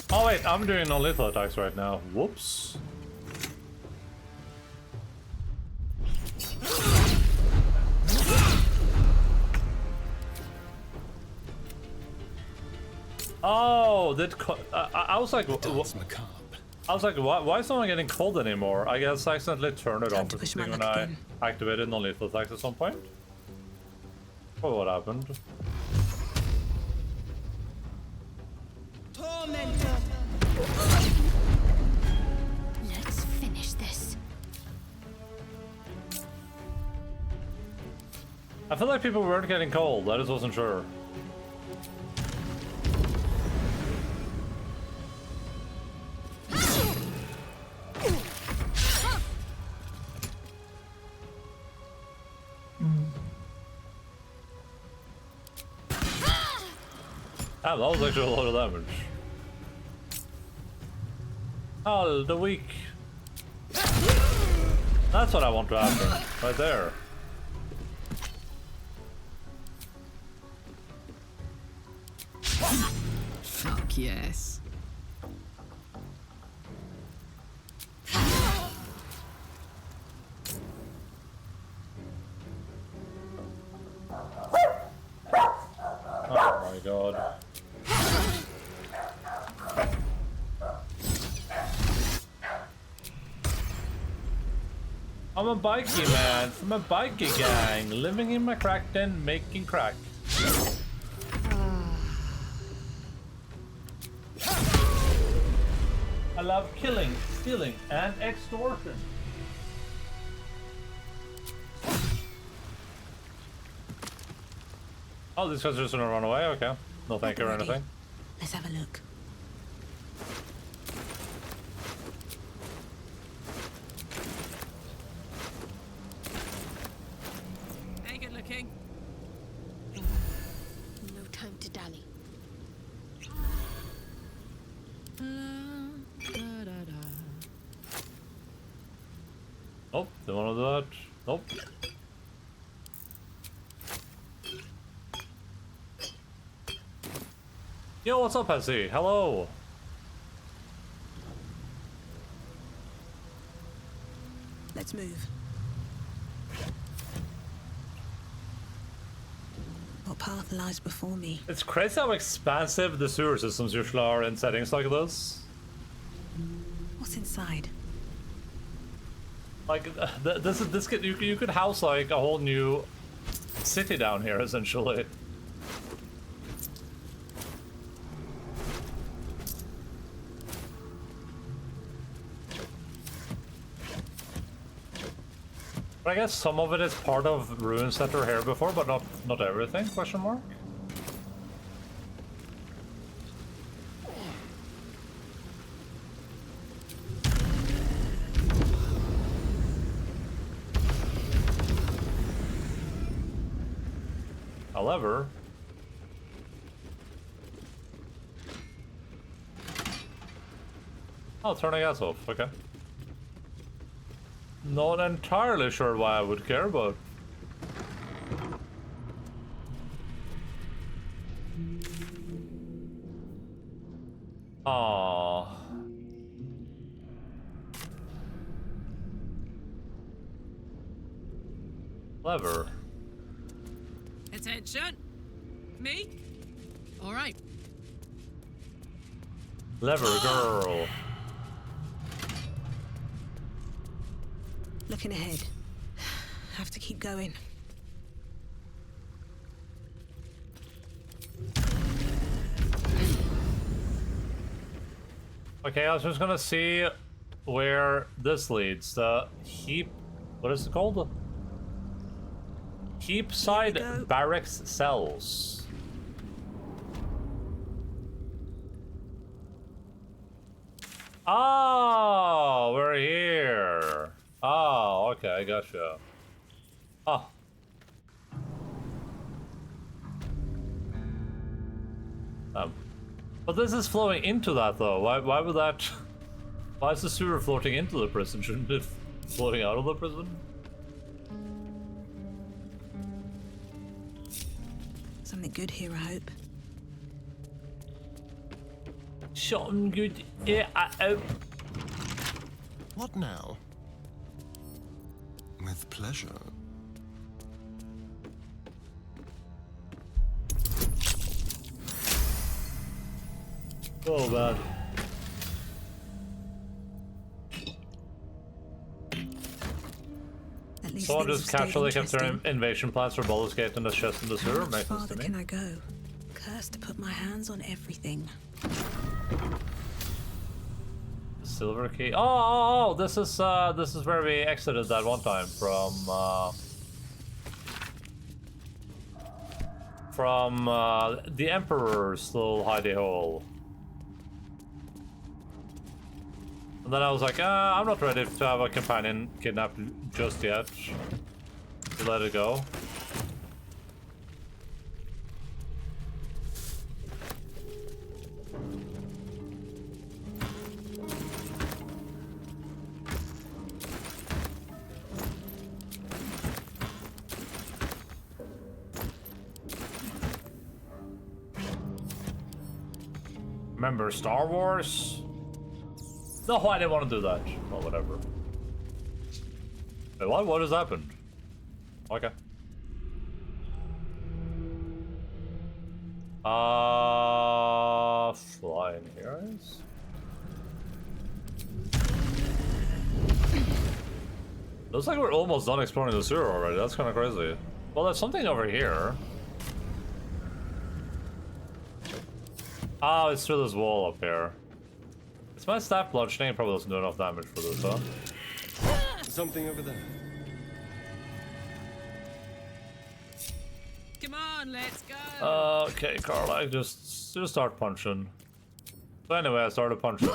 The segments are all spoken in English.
Oh wait, I'm doing non-lethal attacks right now. Whoops. Oh, I was like, I was like, why is someone getting cold anymore? I guess I accidentally turned it off or something when I activated non-lethal attacks at some point. Oh, what happened? Tormentor. Let's finish this. I feel like people weren't getting cold. I just wasn't sure. Ah, that was actually a lot of damage. Oh, the weak. That's what I want to happen. Right there. Fuck yes. Oh my god. I'm a bikey man from a bikey gang, living in my crack den, making crack. I love killing, stealing, and extortion. Oh, these guys are just gonna run away? Okay. No thank you or anything. Let's have a look. Hey, good looking. No time to dally. Nope, don't wanna do that. Nope. Yo, what's up, Hesse? Hello. Let's move. What path lies before me? It's crazy how expansive the sewer systems usually are in settings like this. What's inside? Like, you could house like a whole new city down here, essentially. But I guess some of it is part of ruins that were here before, but not everything, question mark? However... Oh, turning gas off, okay. Not entirely sure why I would care, but... Aww. Clever. Attention. Me? All right. Clever girl. Looking ahead. Have to keep going. Okay, I was just gonna see where this leads. The heap... What is it called? Heapside barracks cells. Oh, we're here. Oh, okay, I gotcha. Oh. But this is flowing into that though. Why would that... Why is the sewer floating into the prison? Shouldn't it floating out of the prison? Something good here, I hope. Something good. Yeah, What now? With pleasure. Oh, bad. At least Someone things just have stayed casually kept their interesting. invasion plans for Baldur's Gate in the chest in the sewer. How much Makes sense farther to me. can I go? Cursed to put my hands on everything. Silver key. Oh, this is where we exited that one time from the Emperor's little hidey hole. And then I was like, I'm not ready to have a companion kidnapped just yet. To let it go. Remember Star Wars? No, I didn't want to do that. Well, whatever. Wait, what has happened? Okay. Flying heroes? Looks like we're almost done exploring the sewer already. That's kind of crazy. Well, there's something over here. Oh, it's through this wall up here. It's my staff bludgeoning. Probably doesn't do enough damage for this, huh? Something over there. Come on, let's go. Okay, Carl, just start punching. So anyway, I started punching.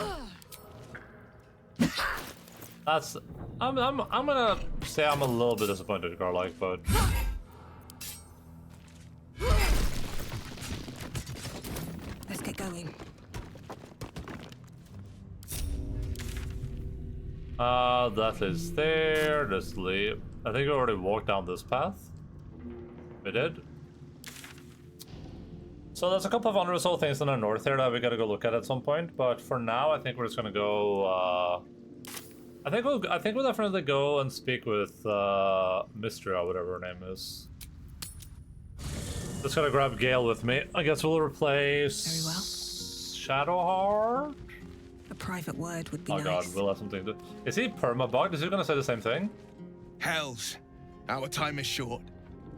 That's I'm gonna say I'm a little bit disappointed, Carl, but Let's get going. that is there. Just leave. I think we already walked down this path. We did. So there's a couple of unresolved things in the north here that we gotta go look at some point. But for now, I think we're just gonna go. I think we'll definitely go and speak with Mistria, whatever her name is. Just gotta grab Gale with me. I guess we'll replace. Very well. Shadowheart. A private word would be Oh nice. god, we'll have something to. Is he permabugged? Is he gonna say the same thing? Hells, our time is short.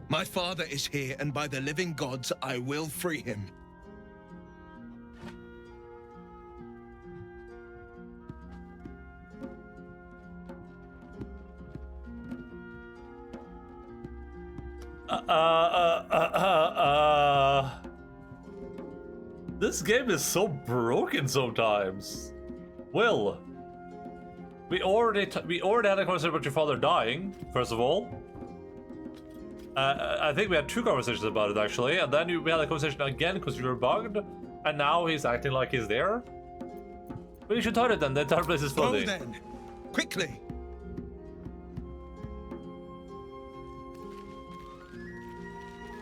My father is here, and by the living gods, I will free him. This game is so broken sometimes. Will, we already had a conversation about your father dying. First of all, I think we had two conversations about it actually, and then we had a conversation again because you were bugged, and now he's acting like he's there. But you should tell it then. The entire place is Go flooding. then, quickly.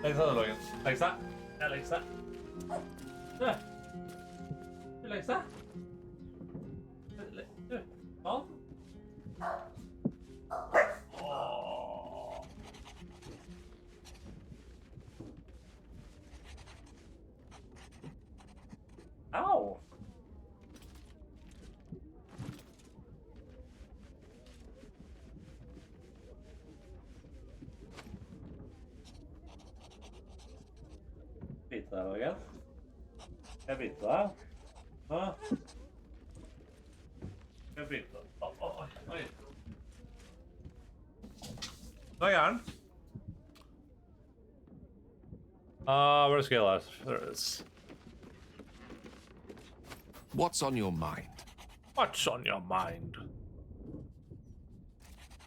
Alexa, Alexa, Alexa. Yeah. Alexa. Oh. Oh. Ow. Pizza, I guess. A pizza. Huh? A pizza. Oh, oj. Vad gör han? Where's Gale at? There it is. What's on your mind? What's on your mind?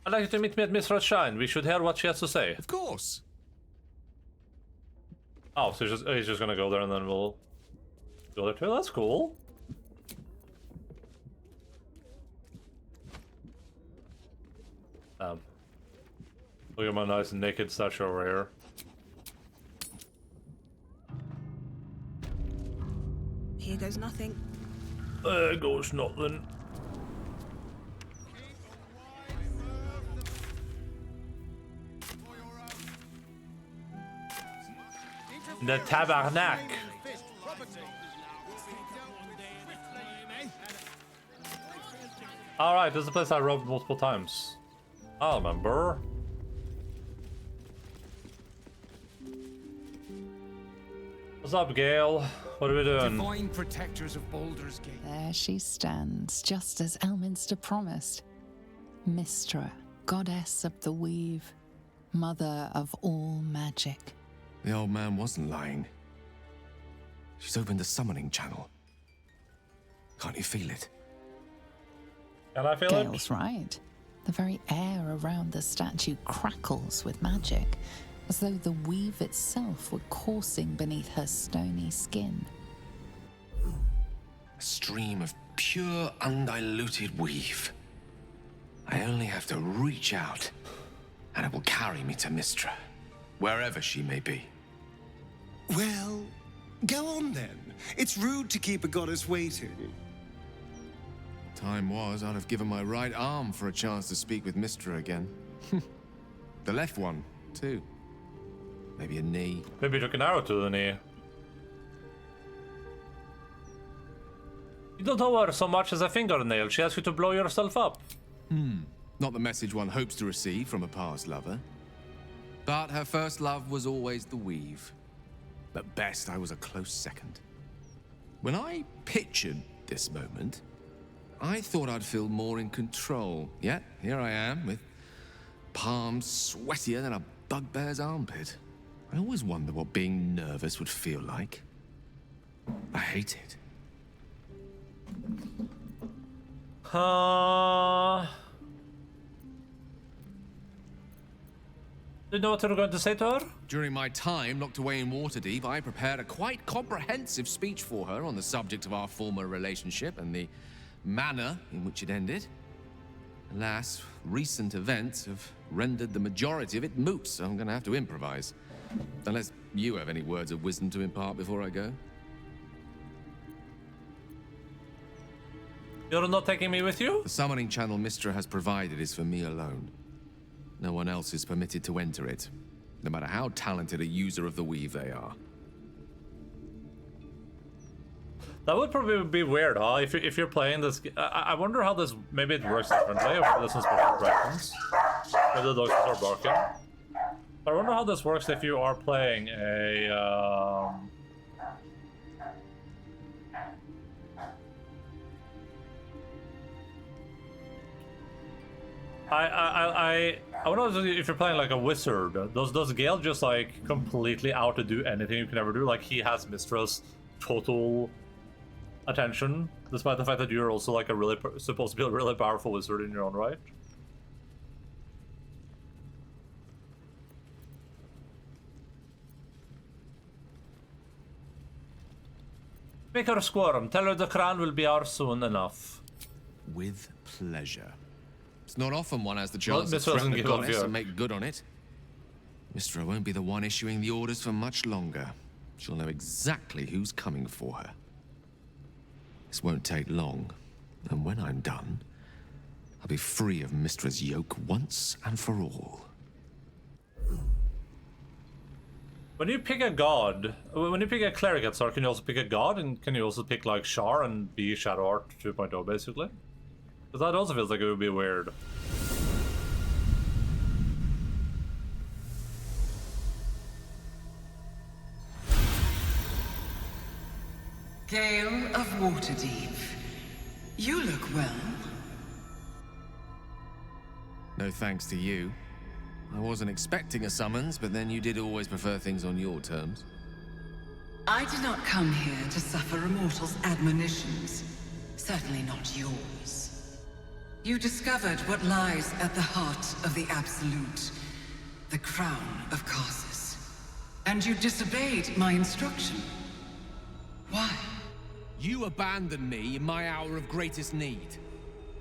I'd like you to meet me at Miss Shine. We should hear what she has to say. Of course. Oh, so he's just gonna go there and then we'll go there too? That's cool. Look at my nice naked statue over here. Here goes nothing. There goes nothing. The tabernacle. Alright, this is a place I robbed multiple times. I remember. What's up, Gale? What are we doing? Divine protectors of Baldur's Gate. There she stands, just as Elminster promised. Mystra, goddess of the weave, mother of all magic. The old man wasn't lying. She's opened the summoning channel. Can't you feel it? Can I feel Gale's it? right. The very air around the statue crackles with magic, as though the weave itself were coursing beneath her stony skin. A stream of pure, undiluted weave. I only have to reach out, and it will carry me to Mystra, wherever she may be. Well, go on then. It's rude to keep a goddess waiting. Time was, I'd have given my right arm for a chance to speak with Mystra again. The left one, too. Maybe a knee. Maybe took an arrow to the knee. You don't owe her so much as a fingernail. She asked you to blow yourself up. Not the message one hopes to receive from a past lover. But her first love was always the weave. At best, I was a close second. When I pictured this moment, I thought I'd feel more in control. Yet, here I am, with palms sweatier than a bugbear's armpit. I always wonder what being nervous would feel like. I hate it. Do you know what you're going to say to her? During my time locked away in Waterdeep, I prepared a quite comprehensive speech for her on the subject of our former relationship and the manner in which it ended. Alas, recent events have rendered the majority of it moot, so I'm going to have to improvise. Unless you have any words of wisdom to impart before I go. You're not taking me with you? The summoning channel Mystra has provided is for me alone. No one else is permitted to enter it, no matter how talented a user of the weave they are. That would probably be weird, huh? If you're playing this, I wonder how this. Maybe it works differently. If this is for directions, maybe the dogs are barking. I wonder how this works if you are playing a. I wonder if you're playing like a wizard. Does Gale just like completely out to do anything you can ever do? Like he has Mistra's total attention, despite the fact that you're also like a really supposed to be a really powerful wizard in your own right. Make her squirm. Tell her the crown will be ours soon enough. With pleasure. It's not often one has the chance to Mystra doesn't threaten a give up goddess here. and make good on it. Mystra won't be the one issuing the orders for much longer. She'll know exactly who's coming for her. This won't take long, and when I'm done, I'll be free of Mistra's yoke once and for all. When you pick a god, when you pick a cleric at start, can you also pick a god, and can you also pick like Shar and be Shadow Art 2.0 basically? Because that also feels like it would be weird. Gale of Waterdeep, you look well. No thanks to you. I wasn't expecting a summons, but then you did always prefer things on your terms. I did not come here to suffer a mortal's admonitions. Certainly not yours. You discovered what lies at the heart of the Absolute, the crown of Karsus. And you disobeyed my instruction. Why? You abandoned me in my hour of greatest need.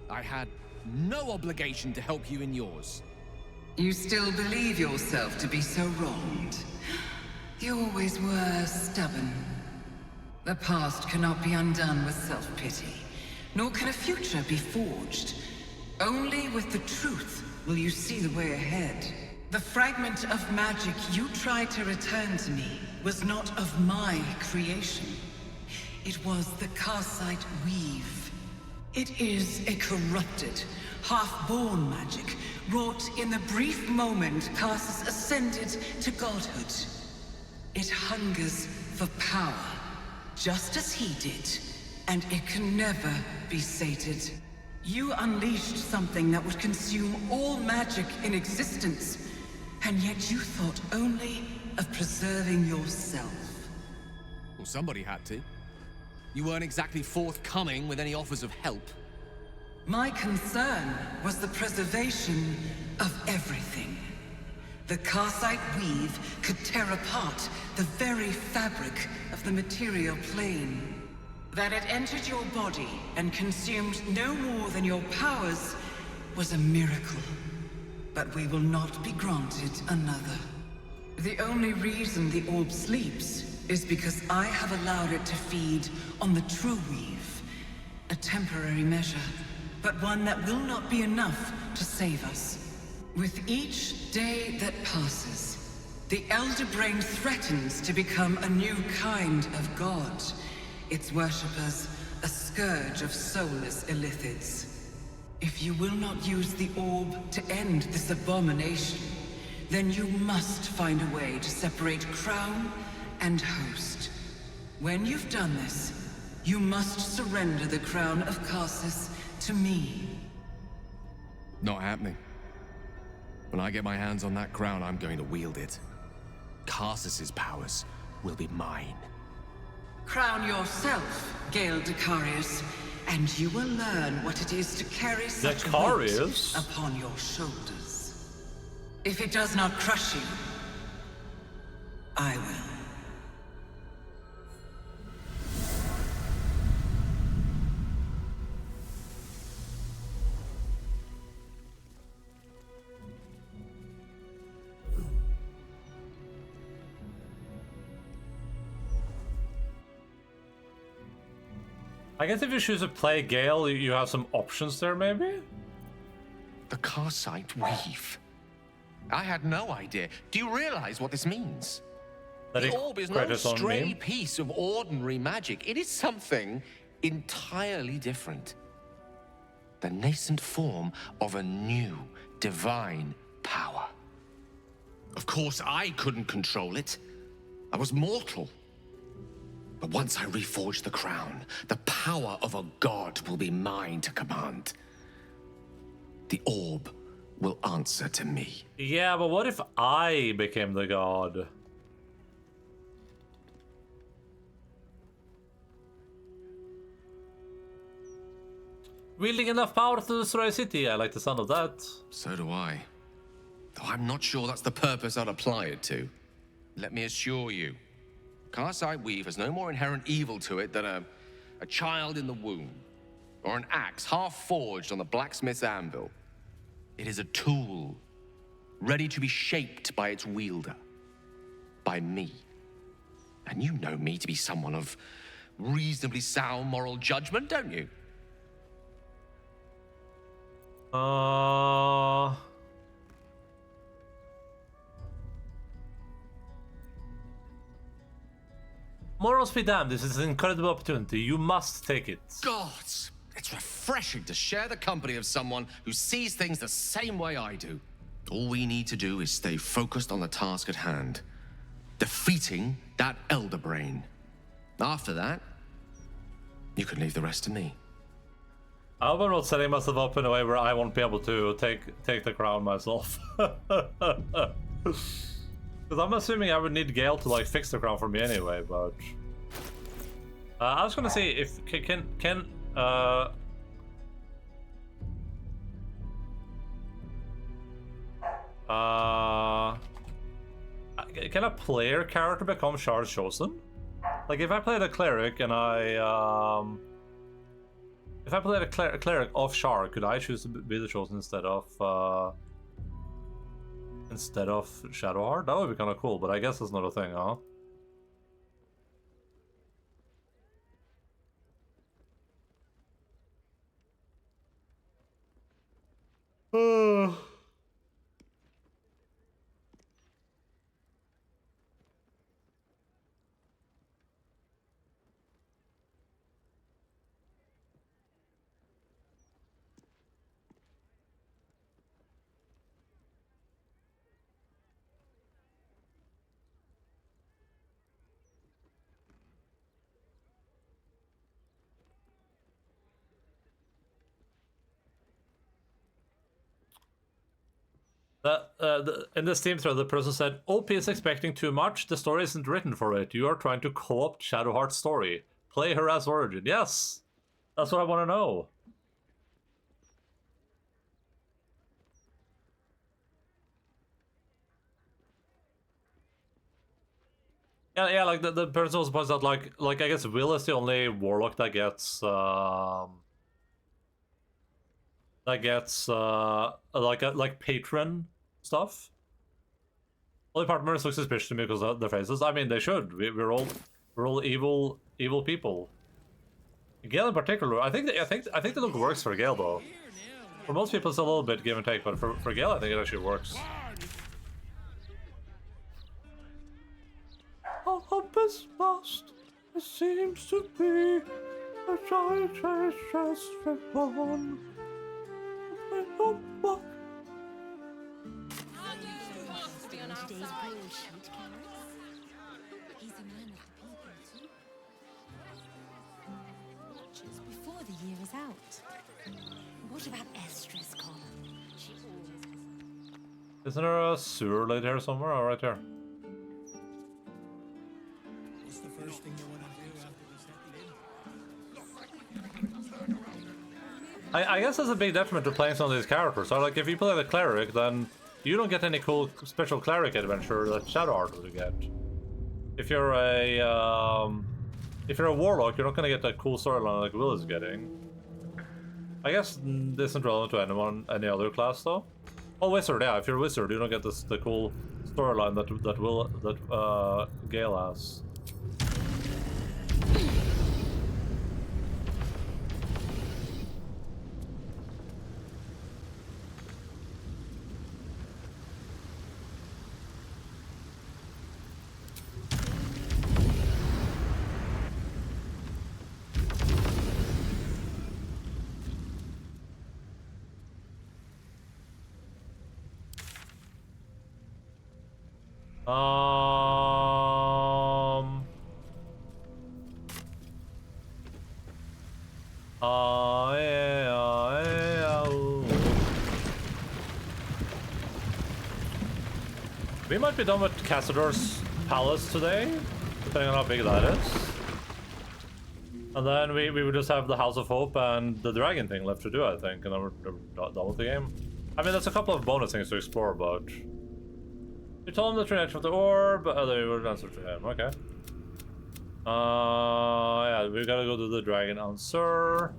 I had no obligation to help you in yours. You still believe yourself to be so wronged. You always were stubborn. The past cannot be undone with self-pity. nor can a future be forged. Only with the truth will you see the way ahead. The fragment of magic you tried to return to me was not of my creation. It was the Karsite Weave. It is a corrupted, half-born magic, wrought in the brief moment Karsus ascended to godhood. It hungers for power, just as he did, and it can never be sated. You unleashed something that would consume all magic in existence, and yet you thought only of preserving yourself. Well, somebody had to. You weren't exactly forthcoming with any offers of help. My concern was the preservation of everything. The Karsite Weave could tear apart the very fabric of the material plane. That it entered your body and consumed no more than your powers was a miracle. But we will not be granted another. The only reason the orb sleeps is because I have allowed it to feed on the true weave. A temporary measure, but one that will not be enough to save us. With each day that passes, the Elder Brain threatens to become a new kind of god. Its worshippers, a scourge of soulless illithids. If you will not use the orb to end this abomination, then you must find a way to separate crown and host. When you've done this, you must surrender the crown of Karsus to me. Not happening. When I get my hands on that crown, I'm going to wield it. Karsus's powers will be mine. Crown yourself, Gale Decarius, and you will learn what it is to carry such weight upon your shoulders. If it does not crush you, I will. I guess if you choose to play Gale, you have some options there, maybe? The Karsite Weave. I had no idea. Do you realize what this means? The orb is no stray piece of ordinary magic. It is something entirely different. The nascent form of a new, divine power. Of course, I couldn't control it. I was mortal. But once I reforge the crown, the power of a god will be mine to command. The orb will answer to me. Yeah, but what if I became the god? Wielding enough power to destroy a city, I like the sound of that. So do I. Though I'm not sure that's the purpose I'd apply it to. Let me assure you, Karsite Weave has no more inherent evil to it than a child in the womb, or an axe half forged on the blacksmith's anvil. It is a tool, ready to be shaped by its wielder, by me. And you know me to be someone of reasonably sound moral judgment, don't you? Morals be damned, this is an incredible opportunity. You must take it. Gods, it's refreshing to share the company of someone who sees things the same way I do. All we need to do is stay focused on the task at hand. Defeating that Elder Brain. After that, you can leave the rest to me. I hope I'm not setting myself up in a way where I won't be able to take the crown myself. Because I'm assuming I would need Gale to like fix the crown for me anyway, but I was gonna see if can a player character become Shard's Chosen? Like if I played a cleric and if I played a cleric of Shard, could I choose to be the Chosen instead of Shadowheart? That would be kind of cool, but I guess that's not a thing, huh? In the Steam thread, the person said, OP is expecting too much, the story isn't written for it. You are trying to co-opt Shadowheart's story. Play her as Origin. Yes! That's what I want to know. Yeah, like the person was points out, like I guess Will is the only warlock that gets like patron stuff. Only partners look suspicious to me because of their faces. I mean, they should. We're all evil people. Gale in particular, I think the look works for Gale though. For most people, it's a little bit give and take, but for Gale, I think it actually works. Our hope is lost. It seems to be a giant just one. Today's bullshit, Carrots. He's a man of the people, too. Watches before the year is out. What about Estra's column? She always has. Isn't there a sewer lady here somewhere? Oh, right here. What's the first thing you want to do after we settle in? I guess that's a big detriment to playing some of these characters. So, like, if you play the cleric, then you don't get any cool special cleric adventure that Shadowheart would get. If you're a warlock, you're not gonna get that cool storyline like Will is getting. I guess this isn't relevant to any other class though. Oh, wizard, yeah. If you're a wizard, you don't get the cool storyline that Gale has. We might be done with Cassador's palace today, depending on how big that is. And then we would just have the House of Hope and the dragon thing left to do, I think, and then we're done with the game. I mean, there's a couple of bonus things to explore, but... You told him the true nature of the orb, they would answer to him, okay. Yeah, we gotta go to the dragon answer.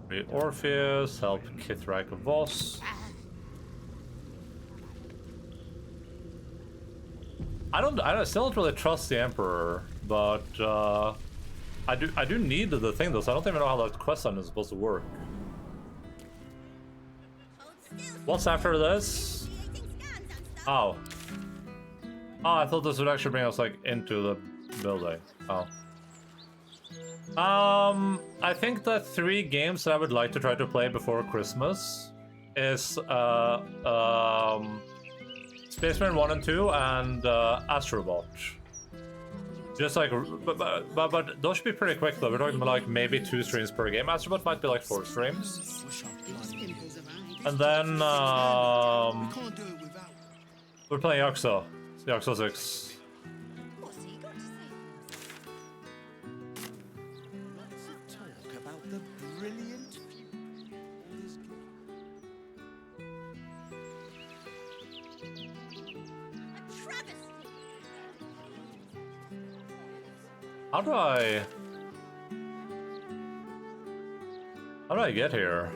Meet Orpheus, help Kithrak Voss. I still don't really trust the Emperor, but I do need the thing though, so I don't even know how that quest line is supposed to work. What's after this? Oh. Oh, I thought this would actually bring us like into the building. Oh. I think the 3 games that I would like to try to play before Christmas is Spaceman 1 and 2 and Astrobot. Just like, but those should be pretty quick though. We're talking about like maybe 2 streams per game. Astrobot might be like 4 streams. And then we're playing Yoxo 6. How do I get here?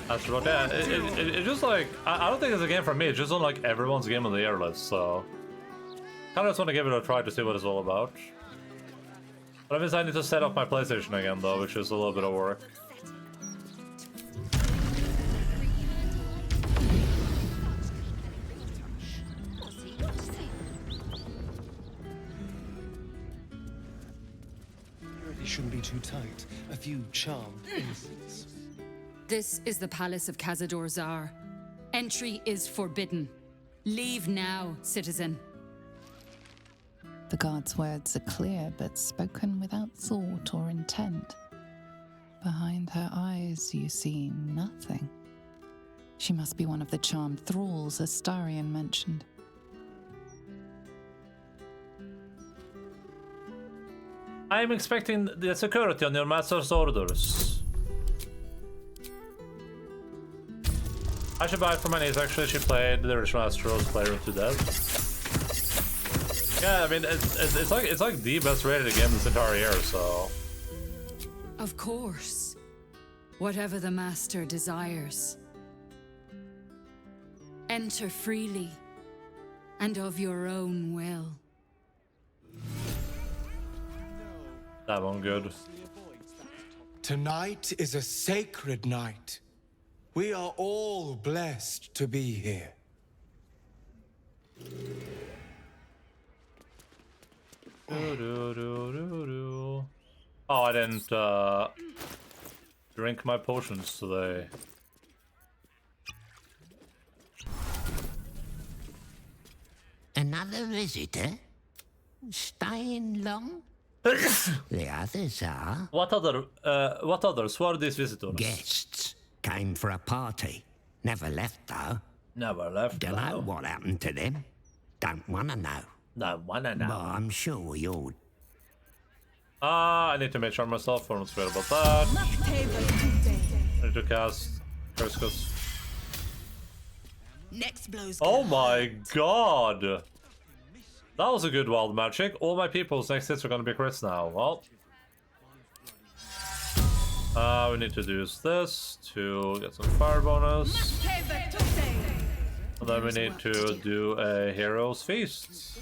Astrobot, yeah, it's just like, I don't think it's a game for me, it's just on like everyone's game on the year list, so... Kinda just want to give it a try to see what it's all about. But that means I need to set up my PlayStation again though, which is a little bit of work. Shouldn't be too tight. A few charmed innocents. This is the palace of Cazador Zar. Entry is forbidden. Leave now, citizen. The guard's words are clear, but spoken without thought or intent. Behind her eyes, you see nothing. She must be one of the charmed thralls Astarion mentioned. I am expecting the security on your master's orders. I should buy it for my niece, actually. She played the original Astros Playroom to death. Yeah, I mean, it's like the best rated game this entire year, so... Of course. Whatever the master desires. Enter freely, and of your own will. That one good. Tonight is a sacred night. We are all blessed to be here. Oh, I didn't drink my potions today. Another visitor? Staying long? The others are. What others? Who are these visitors? Guests. Came for a party. Never left, though. Never left. Don't know what happened to them. Don't wanna know. Don't wanna know. But I'm sure you'll... I need to make sure myself. I'm not sure about that. I need to cast Curse. Next blows. Oh my god! That was a good wild magic. All my people's next hits are gonna be crits now. Well, we need to use this to get some fire bonus. And then we need to do a hero's feast.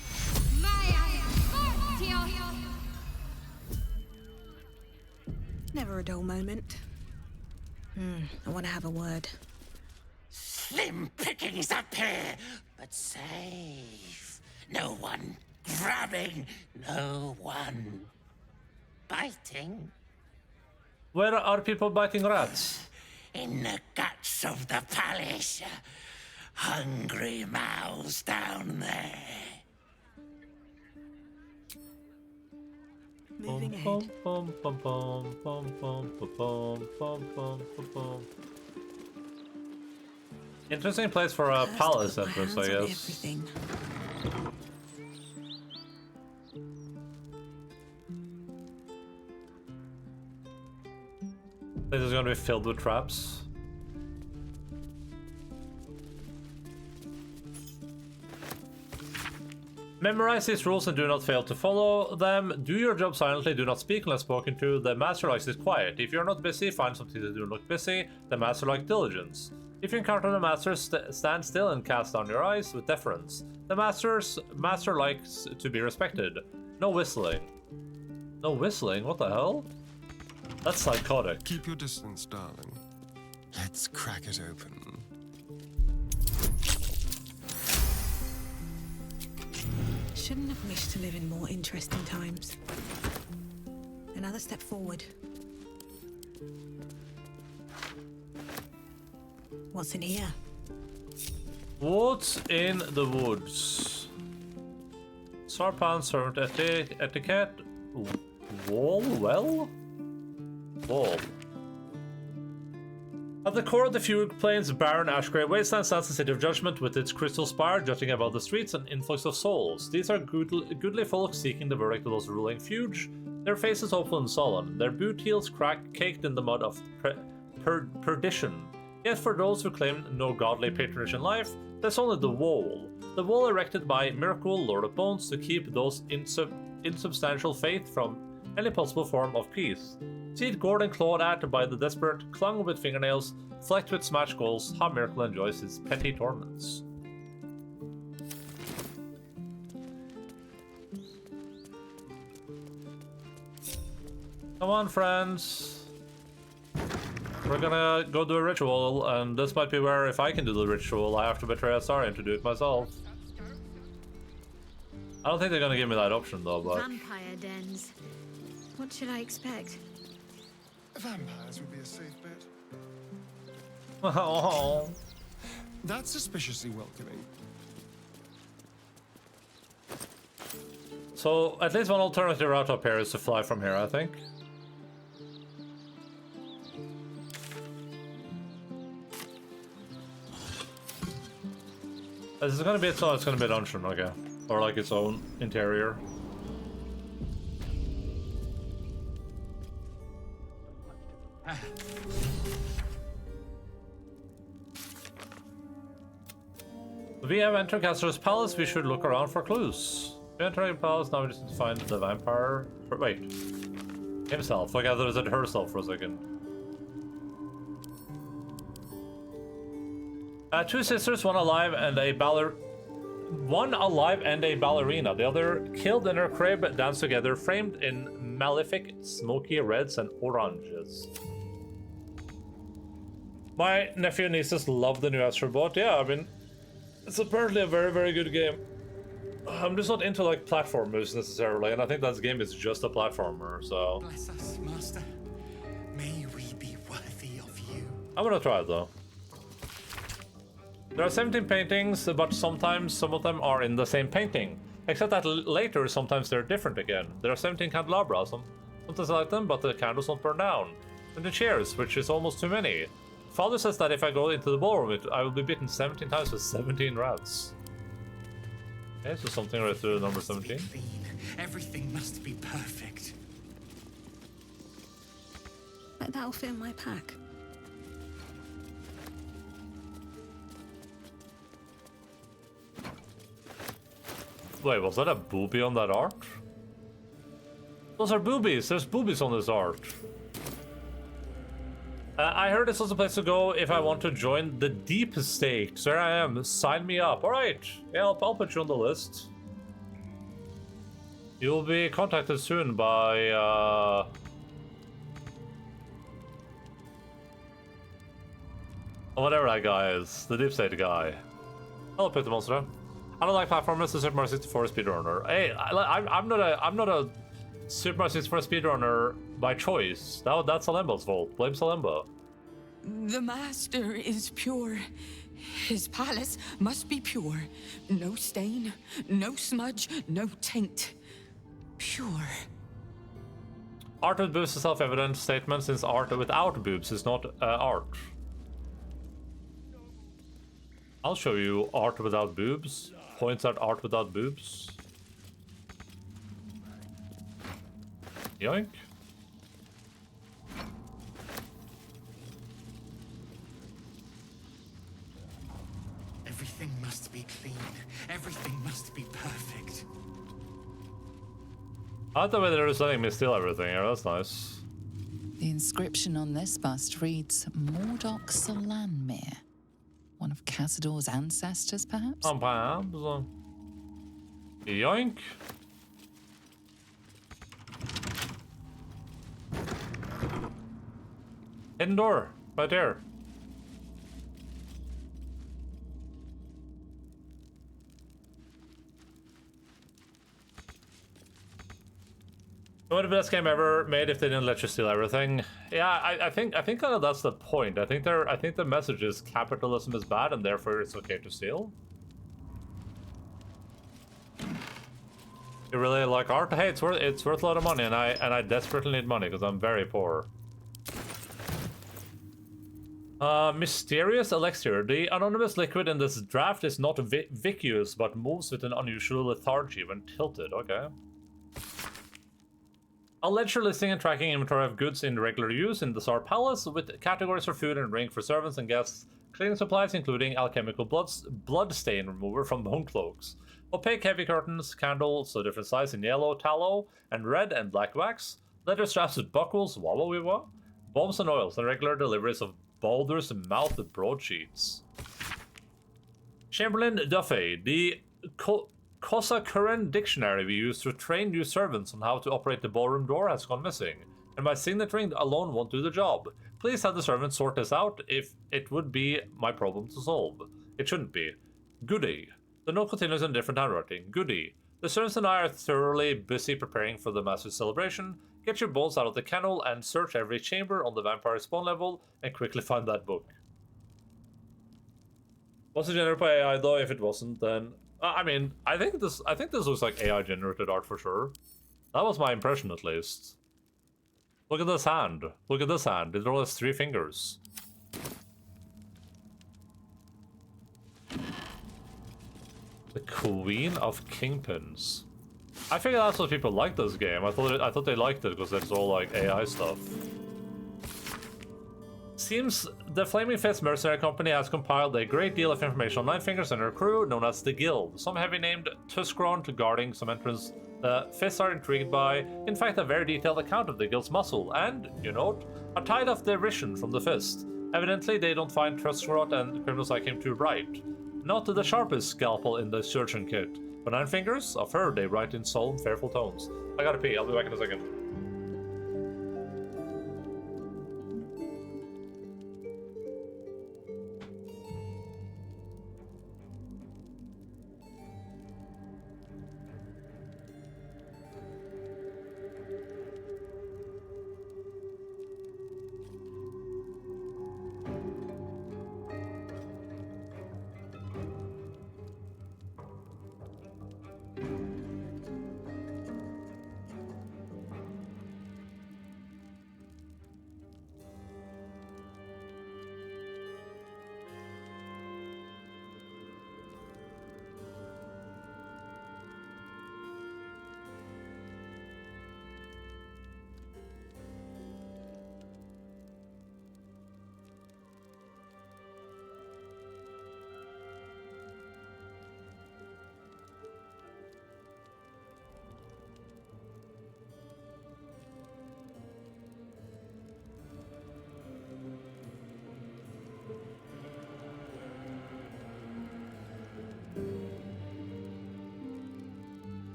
Never a dull moment. I want to have a word. Slim pickings up here, but safe. No one grabbing, no one biting. Where are people biting rats? In the guts of the palace. Hungry mouths down there. Moving ahead. Interesting place for a palace entrance, I guess. Everything. This is gonna be filled with traps. Memorize these rules and do not fail to follow them. Do your job silently, do not speak unless spoken to. The master likes it quiet. If you're not busy, find something to do and look busy. The master likes diligence. If you encounter the master, stand still and cast down your eyes with deference. The master likes to be respected. No whistling. No whistling? What the hell? That's psychotic. Keep your distance, darling. Let's crack it open. Shouldn't have wished to live in more interesting times. Another step forward. What's in here? What's in the woods? Sarpan servant etiquette. Wall? Well? Wall. At the core of the Fugue Plains barren ash-grey wasteland stands the City of Judgment with its crystal spire jutting above the streets and influx of souls. These are goodly folk seeking the verdict of those ruling Fuge. Their faces hopeful and sullen, their boot heels caked in the mud of perdition. Yet for those who claim no godly patronage in life, there's only the wall. The wall erected by Miracle, Lord of Bones, to keep those insubstantial faith from any possible form of peace. See it gored and clawed at by the desperate, clung with fingernails, flecked with smashed skulls, how Miracle enjoys his petty torments. Come on, friends. We're gonna go do a ritual, and this might be where, if I can do the ritual, I have to betray Astarion to do it myself. I don't think they're gonna give me that option, though, but... Vampire dens. What should I expect? Vampires would be a safe bet. Oh. That's suspiciously welcoming. So, at least one alternative route up here is to fly from here, I think. This is gonna be its own, it's gonna be a dungeon, okay. Or like its own interior. We have entered Castor's palace, we should look around for clues. We enter the palace, now we just need to find the vampire. Wait. Himself. Like I thought it said herself for a second. Two sisters, one alive and a ballerina. The other killed in her crib, danced together, framed in malefic, smoky reds and oranges. My nephew and nieces love the new Astro Bot. Yeah, I mean, it's apparently a very, very good game. I'm just not into like platformers necessarily, and I think that game is just a platformer, so. Bless us, Master. May we be worthy of you. I'm gonna try it though. There are 17 paintings, but sometimes some of them are in the same painting. Except that later, sometimes they're different again. There are 17 candelabras. Sometimes I like them, but the candles don't burn down. And the chairs, which is almost too many. Father says that if I go into the ballroom, I will be bitten 17 times with 17 rats. Okay, so something right through number 17. Everything must be perfect. That'll fit in my pack. Wait, was that a boobie on that art? Those are boobies. There's boobies on this art. I heard this was a place to go if I want to join the Deep State. So here I am. Sign me up. Alright. Yeah, I'll put you on the list. You'll be contacted soon by, whatever that guy is. The Deep State guy. Hello, Pit the Monster. I don't like platformers. The Super Mario 64 speedrunner. Hey, I'm not a Super Mario 64 speedrunner by choice. That's Salemba's fault. Blame Salemba. The master is pure. His palace must be pure. No stain, no smudge, no taint. Pure. Art with boobs is a self-evident statement, since art without boobs is not art. I'll show you art without boobs. Points at art without boobs. Yoink. Everything must be clean. Everything must be perfect. I like the way they're just letting me steal everything here. That's nice. The inscription on this bust reads Mordok Solanmir. One of Cazador's ancestors, perhaps? Perhaps. Yoink. Hidden door, right there. It would have been the best game ever made if they didn't let you steal everything. Yeah, I think kind of that's the point. I think the message is capitalism is bad and therefore it's okay to steal. You really like art? Hey, it's worth a lot of money, and I desperately need money because I'm very poor. Mysterious elixir. The anonymous liquid in this draft is not viscous, but moves with an unusual lethargy when tilted. Okay. A ledger listing and tracking inventory of goods in regular use in the Tsar Palace, with categories for food and drink for servants and guests, cleaning supplies including alchemical blood stain remover from bone cloaks, opaque heavy curtains, candles of different size in yellow, tallow, and red and black wax, leather straps with buckles, wah, bombs and oils, and regular deliveries of Baldur's mouth broadsheets. Chamberlain Duffy, the Kosakuren dictionary we use to train new servants on how to operate the ballroom door has gone missing, and my signet ring alone won't do the job. Please have the servants sort this out, if it would be my problem to solve. It shouldn't be. Goody. The note continues in different handwriting. Goody. The servants and I are thoroughly busy preparing for the master's celebration. Get your balls out of the kennel and search every chamber on the vampire spawn level and quickly find that book. Was it generated by AI though? If it wasn't, then I mean, I think this looks like AI generated art for sure. That was my impression at least. Look at this hand. Look at this hand. It only has 3 fingers. The Queen of Kingpins. I figured that's what people like this game. I thought they liked it because it's all like AI stuff. Seems the Flaming Fist Mercenary Company has compiled a great deal of information on Nine Fingers and her crew, known as the Guild. Some have been named Tuskron guarding some entrance the Fists are intrigued by. In fact, a very detailed account of the Guild's muscle, and, you note, a tide of derision from the Fist. Evidently, they don't find Tuskron and criminals like him too bright. Not the sharpest scalpel in the surgeon kit, but Nine Fingers, of her, they write in solemn, fearful tones. I gotta pee, I'll be back in a second.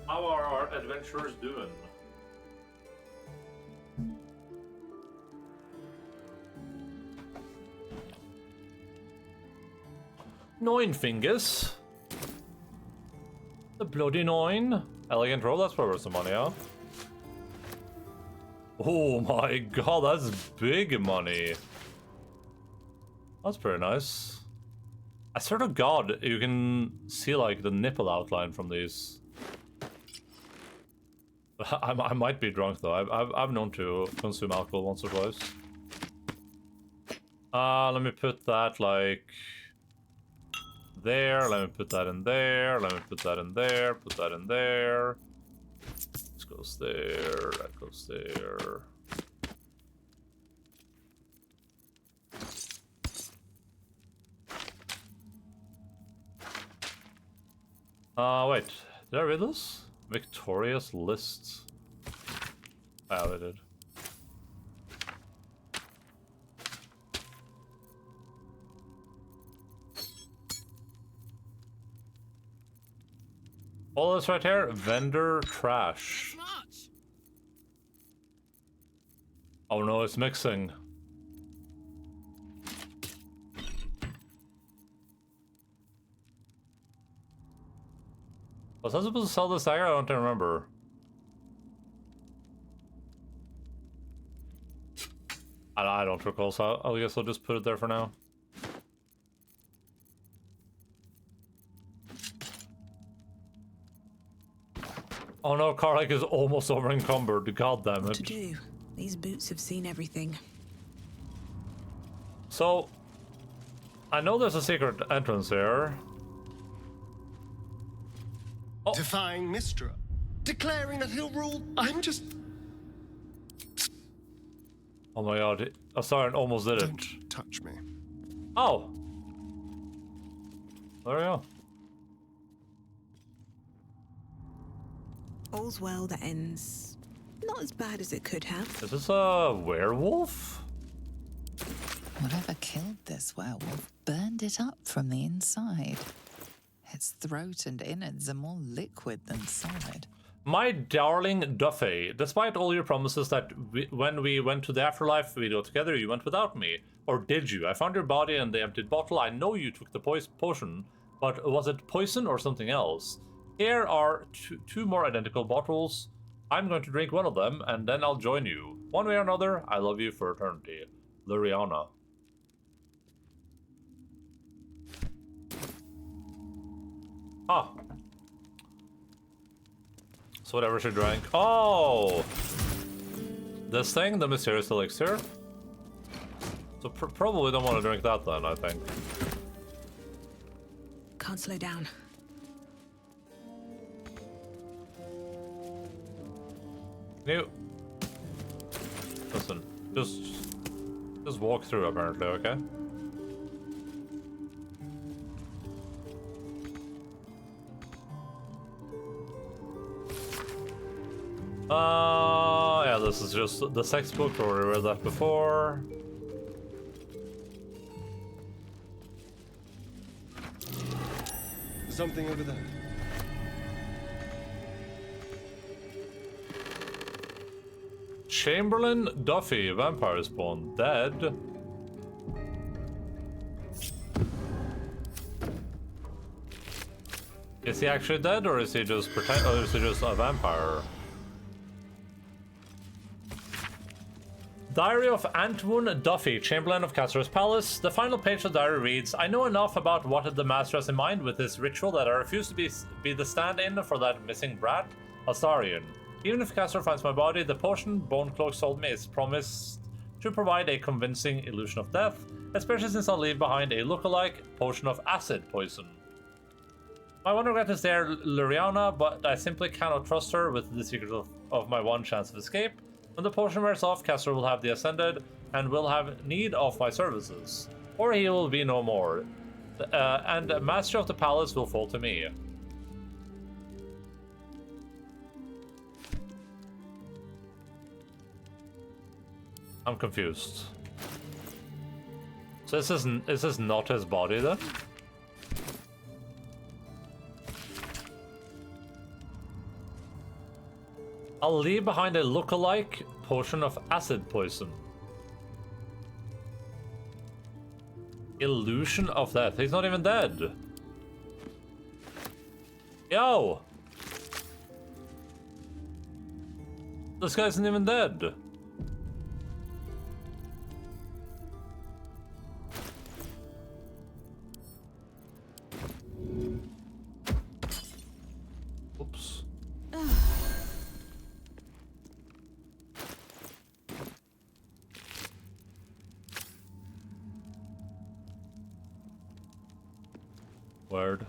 How are our adventurers doing? Nine Fingers. The bloody 9. Elegant roll, that's probably worth some money, huh? Oh my god, that's big money. That's pretty nice. I swear to god, you can see like the nipple outline from these. I might be drunk though. I've known to consume alcohol once or twice. Let me put that like there. Let me put that in there. Let me put that in there. Put that in there. This goes there. That goes there. Wait. Did I read this? Victorious lists. Oh, I did. All this right here, vendor trash. Oh no, it's mixing. Was I supposed to sell this dagger? I don't remember. I don't recall, so I guess I'll just put it there for now. Oh no, Karlach is almost over encumbered. God damn it. What to do? These boots have seen everything. So, I know there's a secret entrance here. Oh. Defying Mystra. Declaring that he'll rule. I'm just... Oh my god. Oh, sorry, I almost did it. Don't touch me. Oh. There we go. All's well that ends not as bad as it could have. Is this a werewolf? Whatever killed this werewolf burned it up from the inside. Its throat and innards are more liquid than solid. My darling Duffy, despite all your promises that when we went to the afterlife we go together, you went without me. or did you? I found your body in the emptied bottle. I know you took the potion, but was it poison or something else? Here are two more identical bottles. I'm going to drink one of them, and then I'll join you. One way or another, I love you for eternity. Luriana. Ah. So whatever she drank. Oh! This thing, the mysterious elixir. So probably don't want to drink that then, I think. Can't slow down. You... Listen, just walk through apparently, okay? Yeah, this is just the sex book, or we read that before. Something over there. Chamberlain Duffy, vampire spawn, dead. Is he actually dead, or is he just pretend, or is he just a vampire? Diary of Antwon Duffy, Chamberlain of Castor's Palace. The final page of the diary reads, I know enough about what the master has in mind with this ritual that I refuse to be the stand-in for that missing brat, Astarion. Even if Castor finds my body, the potion Bonecloak told me is promised to provide a convincing illusion of death, especially since I'll leave behind a lookalike potion of acid poison. My one regret is there, Luriana, but I simply cannot trust her with the secret of my one chance of escape. When the potion wears off, Castor will have the Ascended and will have need of my services. Or he will be no more. And the Master of the Palace will fall to me. I'm confused. So is this not his body then? I'll leave behind a lookalike potion of acid poison. Illusion of death. He's not even dead. Yo! This guy isn't even dead. Oops. Word.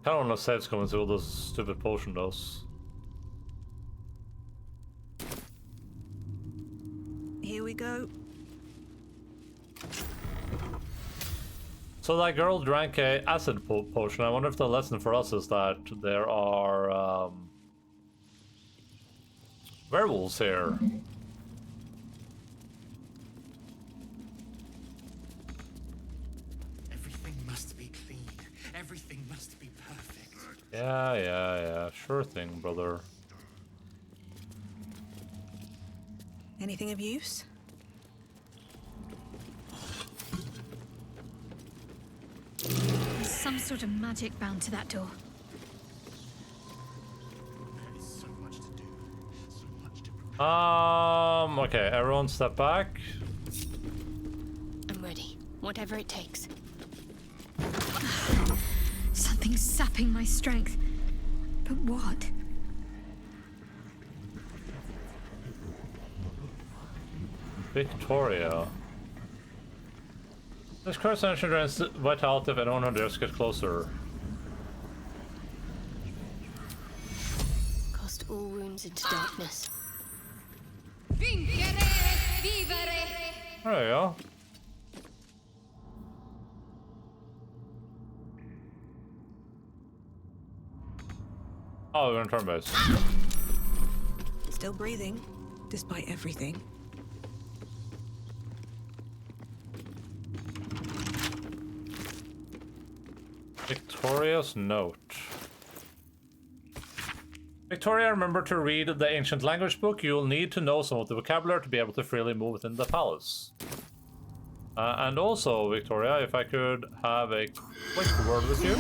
I don't want to say it's coming through all this stupid potion does. Here we go. So that girl drank a acid potion. I wonder if the lesson for us is that there are werewolves here. Everything must be clean. Everything must be perfect. Yeah. Sure thing, brother. Anything of use? There's some sort of magic bound to that door. There is so much to do. So much to prepare. Okay, everyone step back. I'm ready. Whatever it takes. Something's sapping my strength. But what? Victoria. This curse energy drains vitality if anyone who dares get closer. Cast all wounds into darkness. There you go. Oh, we're gonna turn base. Still breathing, despite everything. Victoria's note. Victoria, remember to read the ancient language book. You'll need to know some of the vocabulary to be able to freely move within the palace. And also, Victoria, if I could have a quick word with you.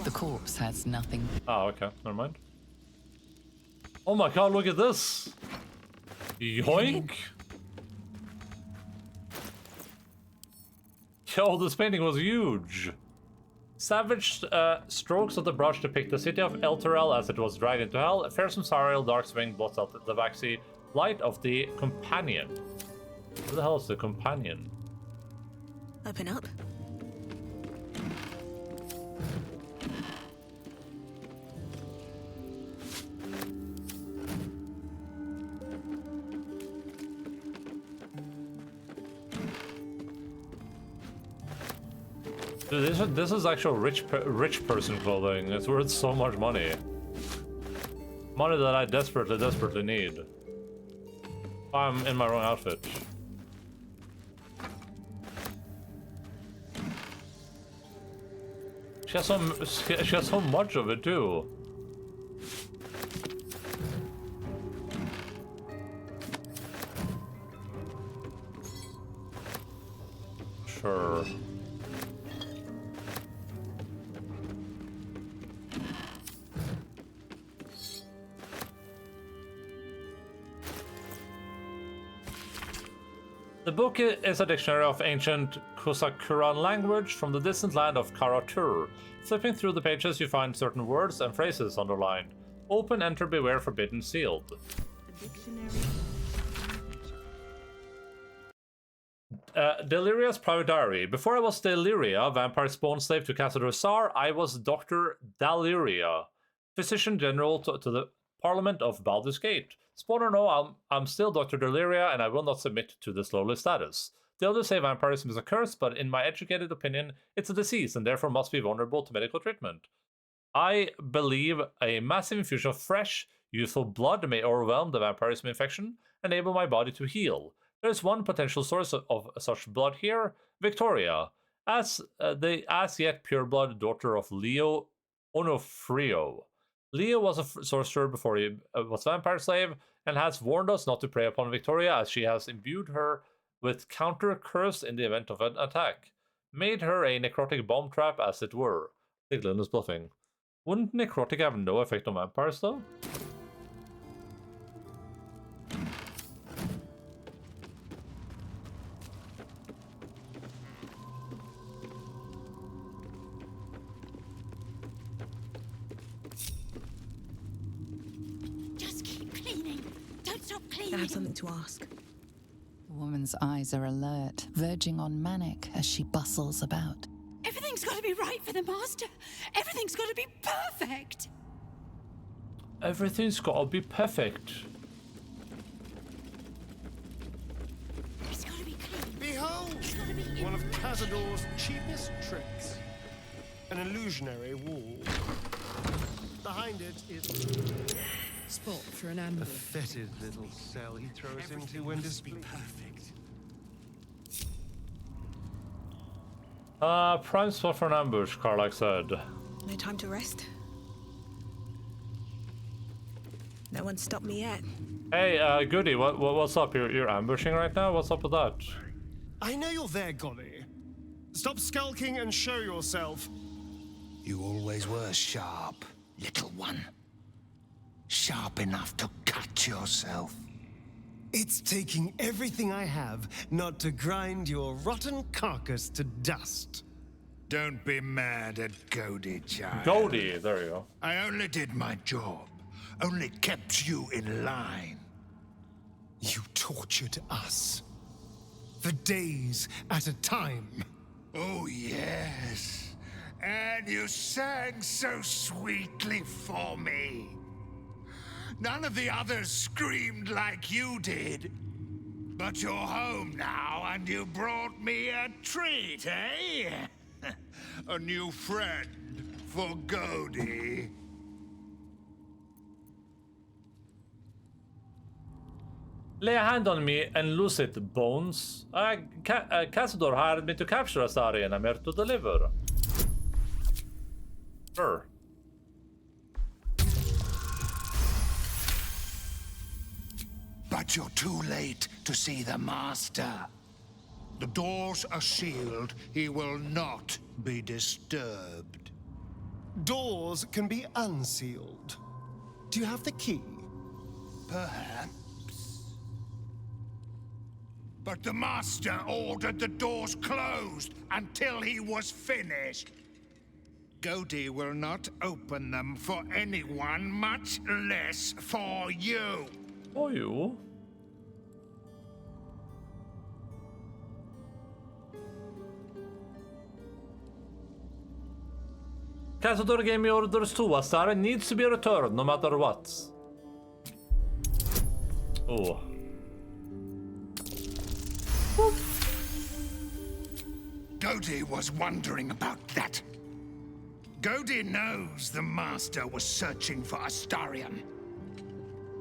The corpse has nothing. Oh, okay, never mind. Oh my god, look at this! Yoink! Yo, this painting was huge! Savage strokes of the brush depict the city of Elturel as it was dragged into hell. A fearsome Sariel Darkswing blots out the waxy light of the Companion. Who the hell is the Companion? Open up. Dude, this is actual rich person clothing. It's worth so much money. Money that I desperately need. I'm in my wrong outfit. She has so much of it too. Sure. The book is a dictionary of ancient Kusakuran language from the distant land of Karatur. Flipping through the pages, you find certain words and phrases underlined. Open, enter, beware, forbidden, sealed. Deliria's private diary. Before I was Deliria, vampire spawn slave to Cassidy Sar, I was Dr. Daliria, physician general to the Parliament of Baldur's Gate. Spawn or no, I'm still Dr. Deliria, and I will not submit to this lowly status. The others say vampirism is a curse, but in my educated opinion, it's a disease, and therefore must be vulnerable to medical treatment. I believe a massive infusion of fresh, youthful blood may overwhelm the vampirism infection, enable my body to heal. There is one potential source of such blood here, Victoria, as the as-yet pure-blood daughter of Leo Onofrio. Leo was a sorcerer before he was a vampire slave, and has warned us not to prey upon Victoria, as she has imbued her with counter-curse in the event of an attack. Made her a necrotic bomb trap, as it were. I think Lynn is bluffing. Wouldn't necrotic have no effect on vampires, though? I have something to ask. The woman's eyes are alert, verging on manic as she bustles about. Everything's got to be right for the master. Everything's got to be perfect. Everything's got to be perfect. It's got to be clean. Behold! One of Cazador's cheapest tricks. An illusionary wall. Behind it is... Spot for an ambush. A fetid little cell he throws into when displeased. Prime spot for an ambush, Karlak said. No time to rest. No one's stopped me yet. Hey, Goody, what's up? You're ambushing right now? What's up with that? I know you're there, Golly. Stop skulking and show yourself. You always were sharp, little one. Sharp enough to cut yourself. It's taking everything I have not to grind your rotten carcass to dust. Don't be mad at Goody, child. Goody, there you go. I only did my job. Only kept you in line. You tortured us. For days at a time. Oh, yes. And you sang so sweetly for me. None of the others screamed like you did. But you're home now, and you brought me a treat, eh? A new friend for Goody. Lay a hand on me and loose it, Bones. Cazador hired me to capture Asari, and I'm here to deliver. Sure. But you're too late to see the Master. The doors are sealed. He will not be disturbed. Doors can be unsealed. Do you have the key? Perhaps. But the Master ordered the doors closed until he was finished. Godi will not open them for anyone, much less for you. For you? Cazador gave me orders too. Astara needs to be returned no matter what. Oh. Godi was wondering about that. Godi knows the Master was searching for Astarion.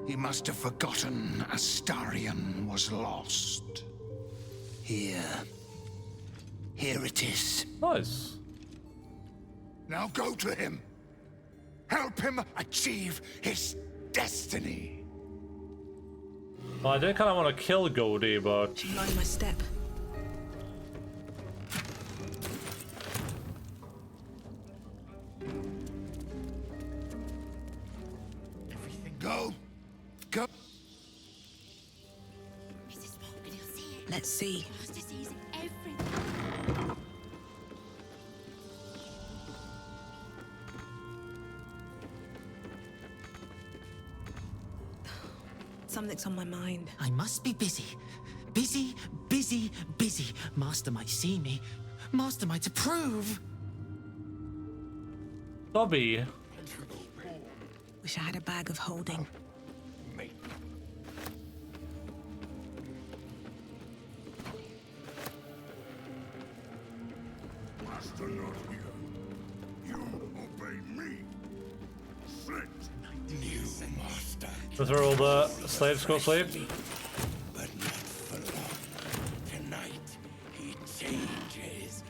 He must have forgotten Astarion was lost. Here it is. Nice. Now go to him. Help him achieve his destiny. Well, I did kind of want to kill Godi, but... She mind my step. Go. Go. Let's see. Something's on my mind. I must be busy. Busy, busy, busy. Master might see me. Master might approve. Dobby. Wish I had a bag of holding. Master not here. You obey me. Sit. New Master. That's where all the slaves go sleep. But not for long. Tonight he changes.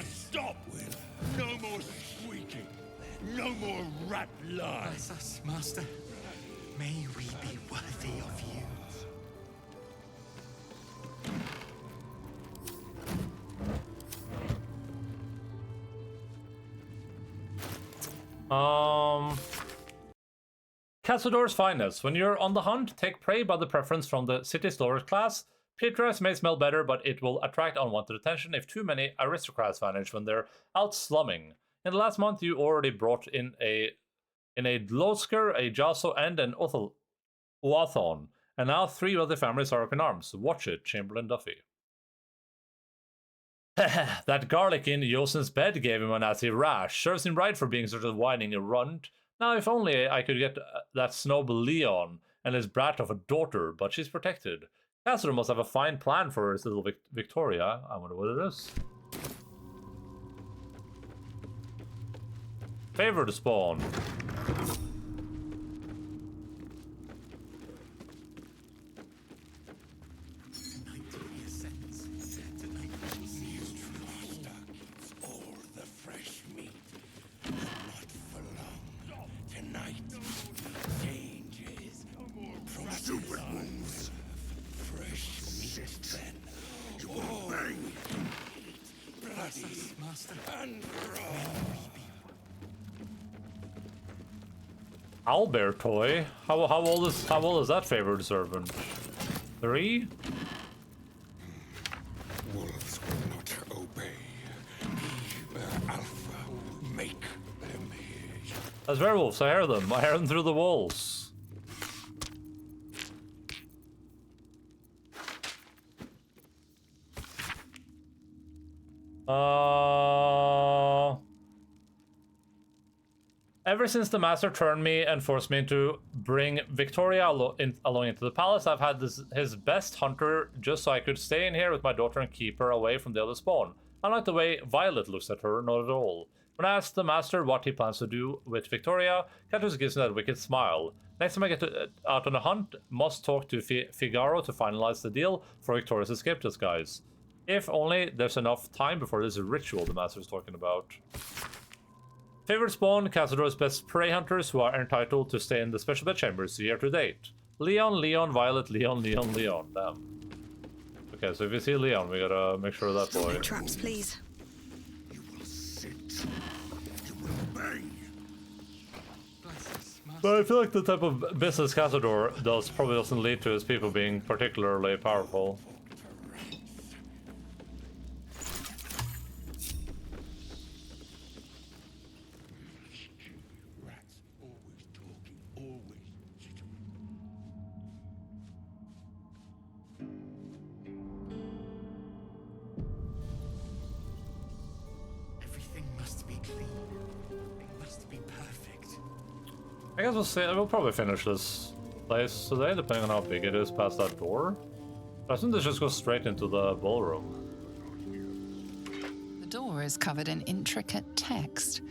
Stop! No more squeaking. No more rat lies. Bless us, Master. May we be worthy of you. Cazador's finest. When you're on the hunt, take prey by the preference from the city storage class. Pietres may smell better, but it will attract unwanted attention if too many aristocrats vanish when they're out slumming. In the last month, you already brought in a Dlosker, a Jaso, and an Uathon, and now 3 of the families are up in arms. Watch it, Chamberlain Duffy. That garlic in Yosin's bed gave him a nasty rash. Serves him right for being sort of whining a runt. Now, if only I could get that snob Leon and his brat of a daughter, but she's protected. Cazador must have a fine plan for his little Victoria. I wonder what it is. Favor to spawn. Owlbear toy? How old is that favored servant? 3? Wolves will not obey. Be their alpha. Make them hear you. As werewolves, I hear them. I hear them through the walls. Ever since the master turned me and forced me to bring Victoria along into the palace, I've had his best hunter just so I could stay in here with my daughter and keep her away from the other spawn. I like the way Violet looks at her, not at all. When I asked the master what he plans to do with Victoria, Catus gives me that wicked smile. Next time I get out on a hunt, must talk to Figaro to finalize the deal for Victoria's escape disguise. If only there's enough time before this ritual the master's talking about. Favorite spawn, Cazador's best prey hunters who are entitled to stay in the special bedchambers year to date. Leon, Leon, Violet, Leon, Leon, Leon. Damn. Okay, so if you see Leon, we gotta make sure that boy. Traps, please. You will sit. You will bang. But I feel like the type of business Cazador does probably doesn't lead to his people being particularly powerful. Everything must be clean. It must be perfect. I guess we'll see. We'll probably finish this place today, depending on how big it is past that door. I think this just goes straight into the ballroom. The door is covered in intricate text,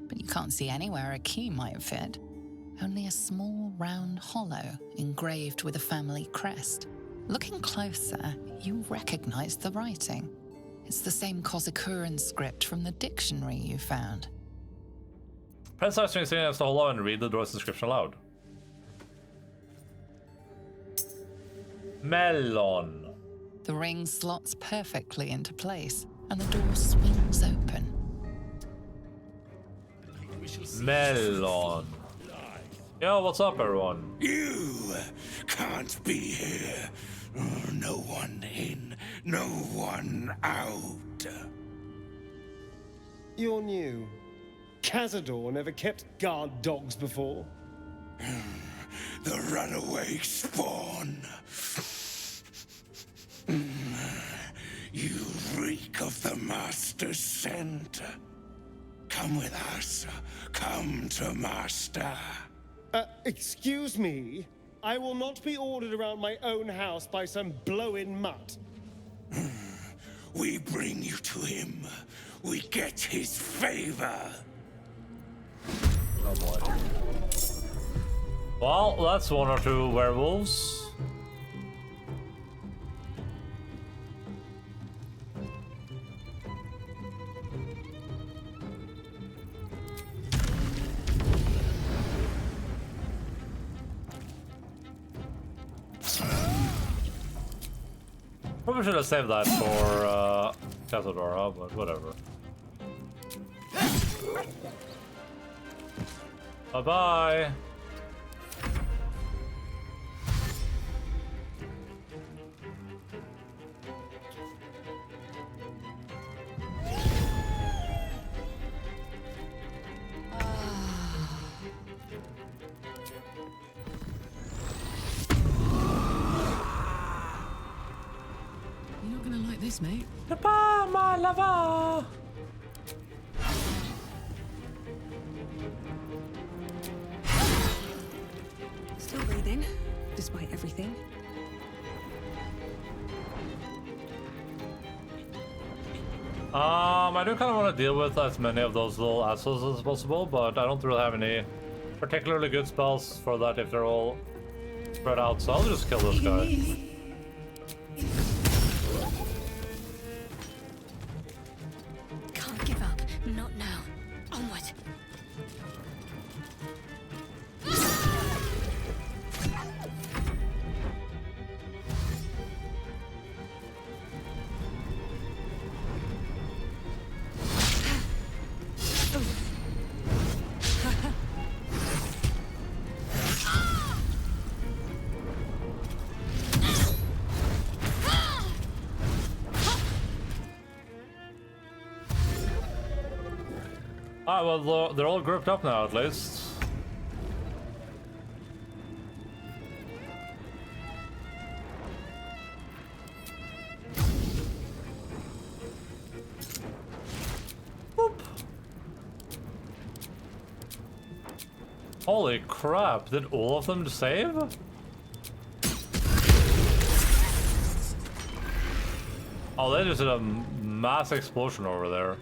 but you can't see anywhere a key might fit. Only a small round hollow engraved with a family crest. Looking closer, you recognize the writing. It's the same Kozakuran script from the dictionary you found. Press R string against the hollow and read the door's description aloud. Melon. The ring slots perfectly into place, and the door swings open. Melon. Yo, what's up, everyone? You can't be here. No one in, no one out. You're new. Cazador never kept guard dogs before. The runaway spawn. You reek of the Master's scent. Come with us. Come to Master. Excuse me? I will not be ordered around my own house by some blow-in mutt. We bring you to him. We get his favor. Oh boy. Well, that's one or two werewolves. Probably should have saved that for Cazador, but whatever. Bye-bye. You're not gonna like this, mate. Goodbye, my lover. Still breathing, despite everything. I do kind of want to deal with as many of those little assholes as possible, but I don't really have any particularly good spells for that if they're all spread out, so I'll just kill this guy. Can't give up. Not now. Onward. Ah, well, they're all grouped up now, at least. Boop. Holy crap, did all of them save? Oh, they just did a mass explosion over there.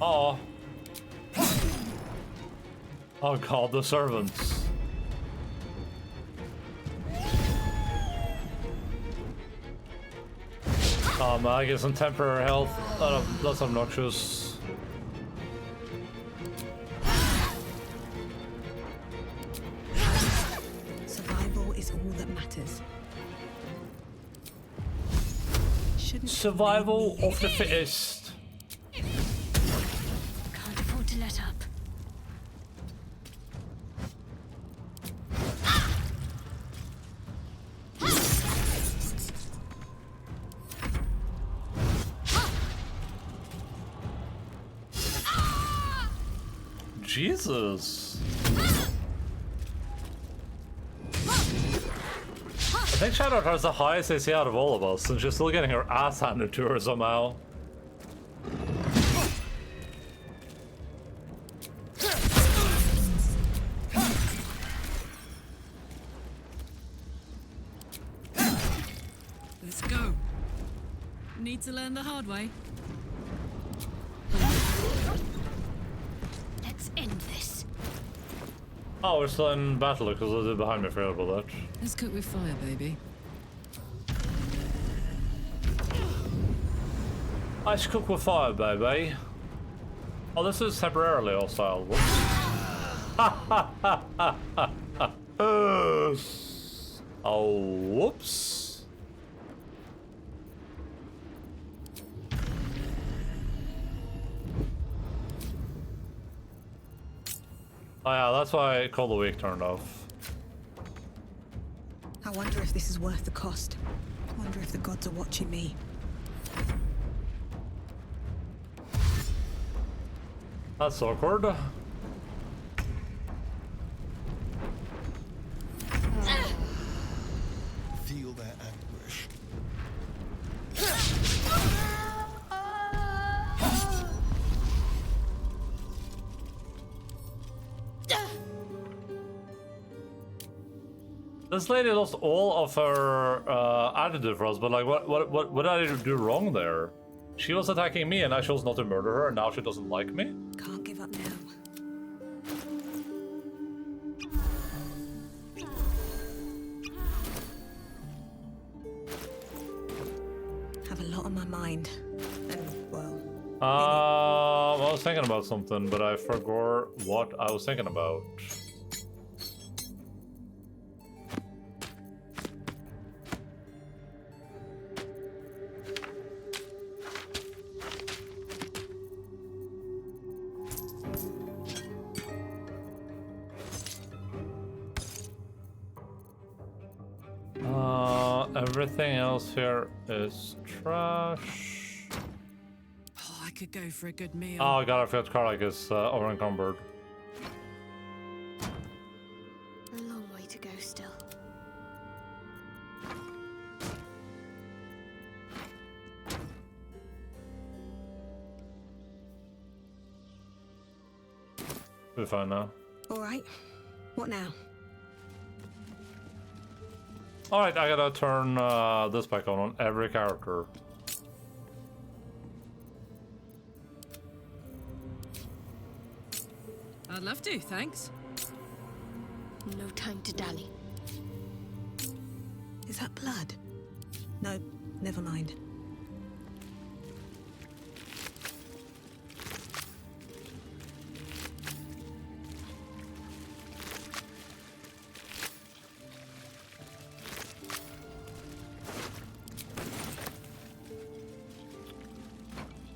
Oh. Oh god, the servants. I get some temporary health. That's obnoxious. Survival of the fittest. Can't afford to let up. Jesus. I think Shadow has the highest AC out of all of us, and she's still getting her ass handed to her somehow. Let's go. Need to learn the hard way. Let's end this. Oh, we're still in battle because they're behind me. I forgot about that. Let's cook with fire, baby. Ice cook with fire, baby. Oh, this is temporarily hostile. Whoops. Oh, whoops. Oh yeah, that's why Call the Week turned off. I wonder if this is worth the cost. I wonder if the gods are watching me. That's awkward. Feel their anguish. This lady lost all of her attitude for us, but like, what did I do wrong there? She was attacking me, and I chose not to murder her, and now she doesn't like me. Can't give up now. Have a lot on my mind, and well. I was thinking about something, but I forgot what I was thinking about. Everything else here is trash. Oh, I could go for a good meal. Oh god, I forgot Karlach is over-encumbered. A long way to go still. We're fine now. All right. What now? Alright, I gotta turn this back on every character. I'd love to, thanks. No time to dally. Is that blood? No, never mind.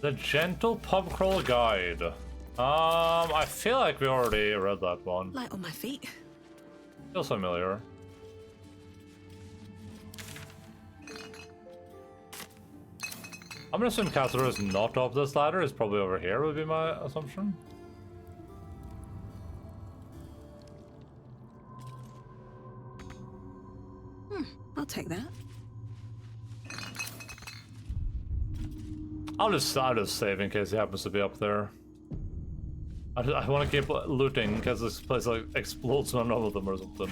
The Gentle Pub Crawl Guide. I feel like we already read that one. Light on my feet. Feels familiar. I'm gonna assume Cassandra is not up this ladder. It's probably over here, would be my assumption. I'll take that. I'll just save in case he happens to be up there. I want to keep looting in case this place like explodes on all of them or something.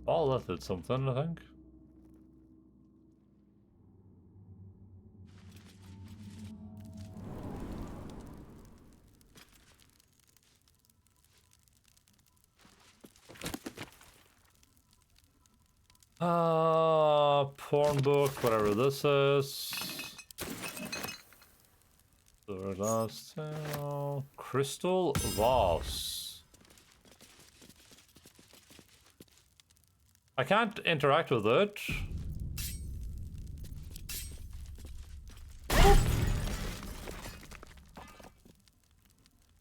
Oh, that did something, I think. Porn book, whatever this is. The last crystal vase. I can't interact with it.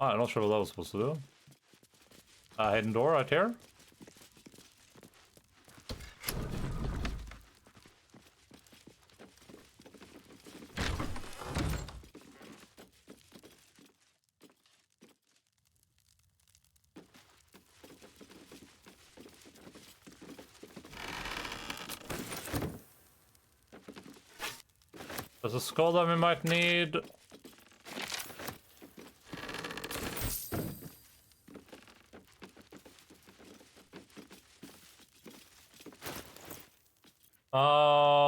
I'm not sure what that was supposed to do. Hidden door right here. There's a skull that we might need.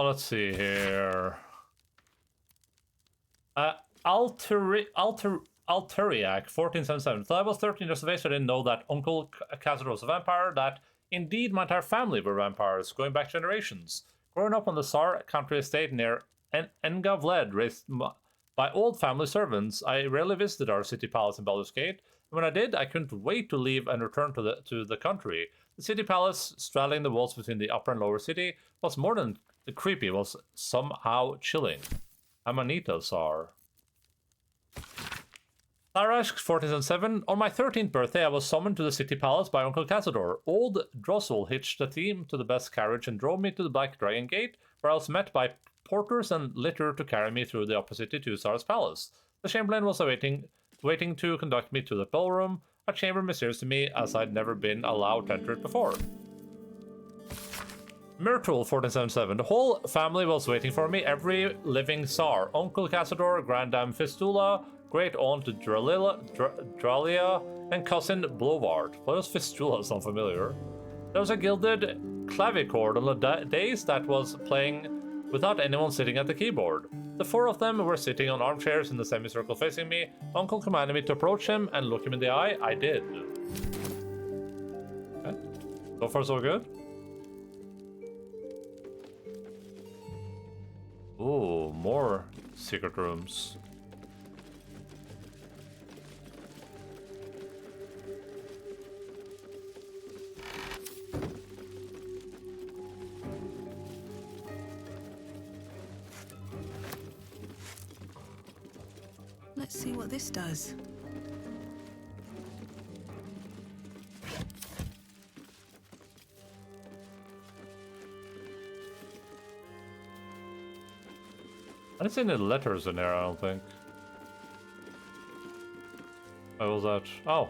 Let's see here. Alteriac 1477. So I was 13 years of age. I didn't know that Uncle Cazador was a vampire. That indeed my entire family were vampires, going back generations. Growing up on the Tsar country estate near Engavled, raised by old family servants, I rarely visited our city palace in Baldur's Gate. And when I did, I couldn't wait to leave and return to the country. The city palace, straddling the walls between the upper and lower city, was more than creepy. It was somehow chilling. Amanita Tsar. Larash 1477. On my 13th birthday, I was summoned to the city palace by Uncle Cazador. Old Drossel hitched a team to the best carriage and drove me to the Black Dragon Gate, where I was met by porters and litter to carry me through the opposite to Tsar's palace. The Chamberlain was waiting to conduct me to the ballroom, a chamber mysterious to me as I'd never been allowed to enter it before. Myrtle 1477. The whole family was waiting for me, every living Tsar. Uncle Cazador, Grandam Fistula, great aunt Dralia, and cousin Bloward. Why does Fistula sound familiar? There was a gilded clavichord on the days that was playing without anyone sitting at the keyboard. The four of them were sitting on armchairs in the semicircle facing me. Uncle commanded me to approach him and look him in the eye. I did. Okay. So far so good. Ooh, more secret rooms. Let's see what this does. I didn't see any letters in there, I don't think. What was that? Oh.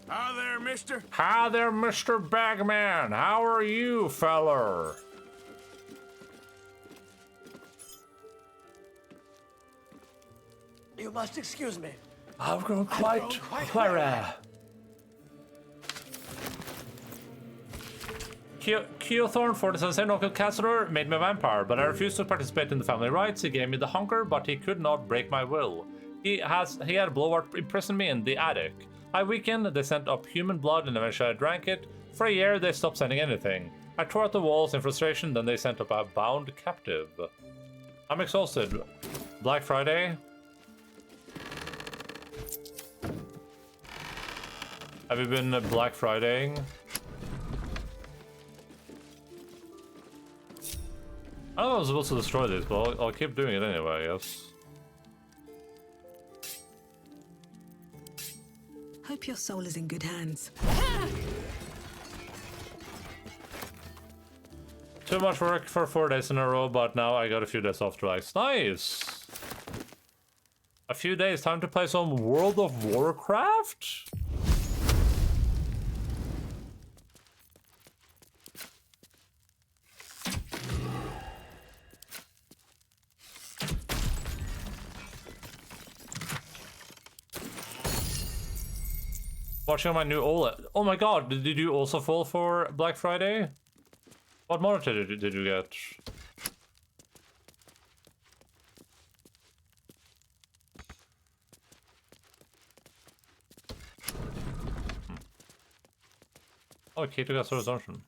Hi there, mister. Hi there, Mr. Bagman. How are you, feller? You must excuse me. I've grown quite weary. Keothorn 47 Uncle Cazador made me a vampire, but I refused to participate in the family rites. He gave me the hunger, but he could not break my will. He had Blowart imprison me in the attic. I weakened, they sent up human blood, and eventually I drank it. For a year, they stopped sending anything. I tore out the walls in frustration, then they sent up a bound captive. I'm exhausted. Black Friday? Have you been Black Fridaying? I don't know if I was supposed to destroy this, but I'll keep doing it anyway, I guess. Hope your soul is in good hands. Too much work for 4 days in a row, but now I got a few days off to relax. Nice! A few days, time to play some World of Warcraft? Watching my new OLED. Oh my god, did you also fall for Black Friday? What monitor did you get? Oh, key to gas resumption.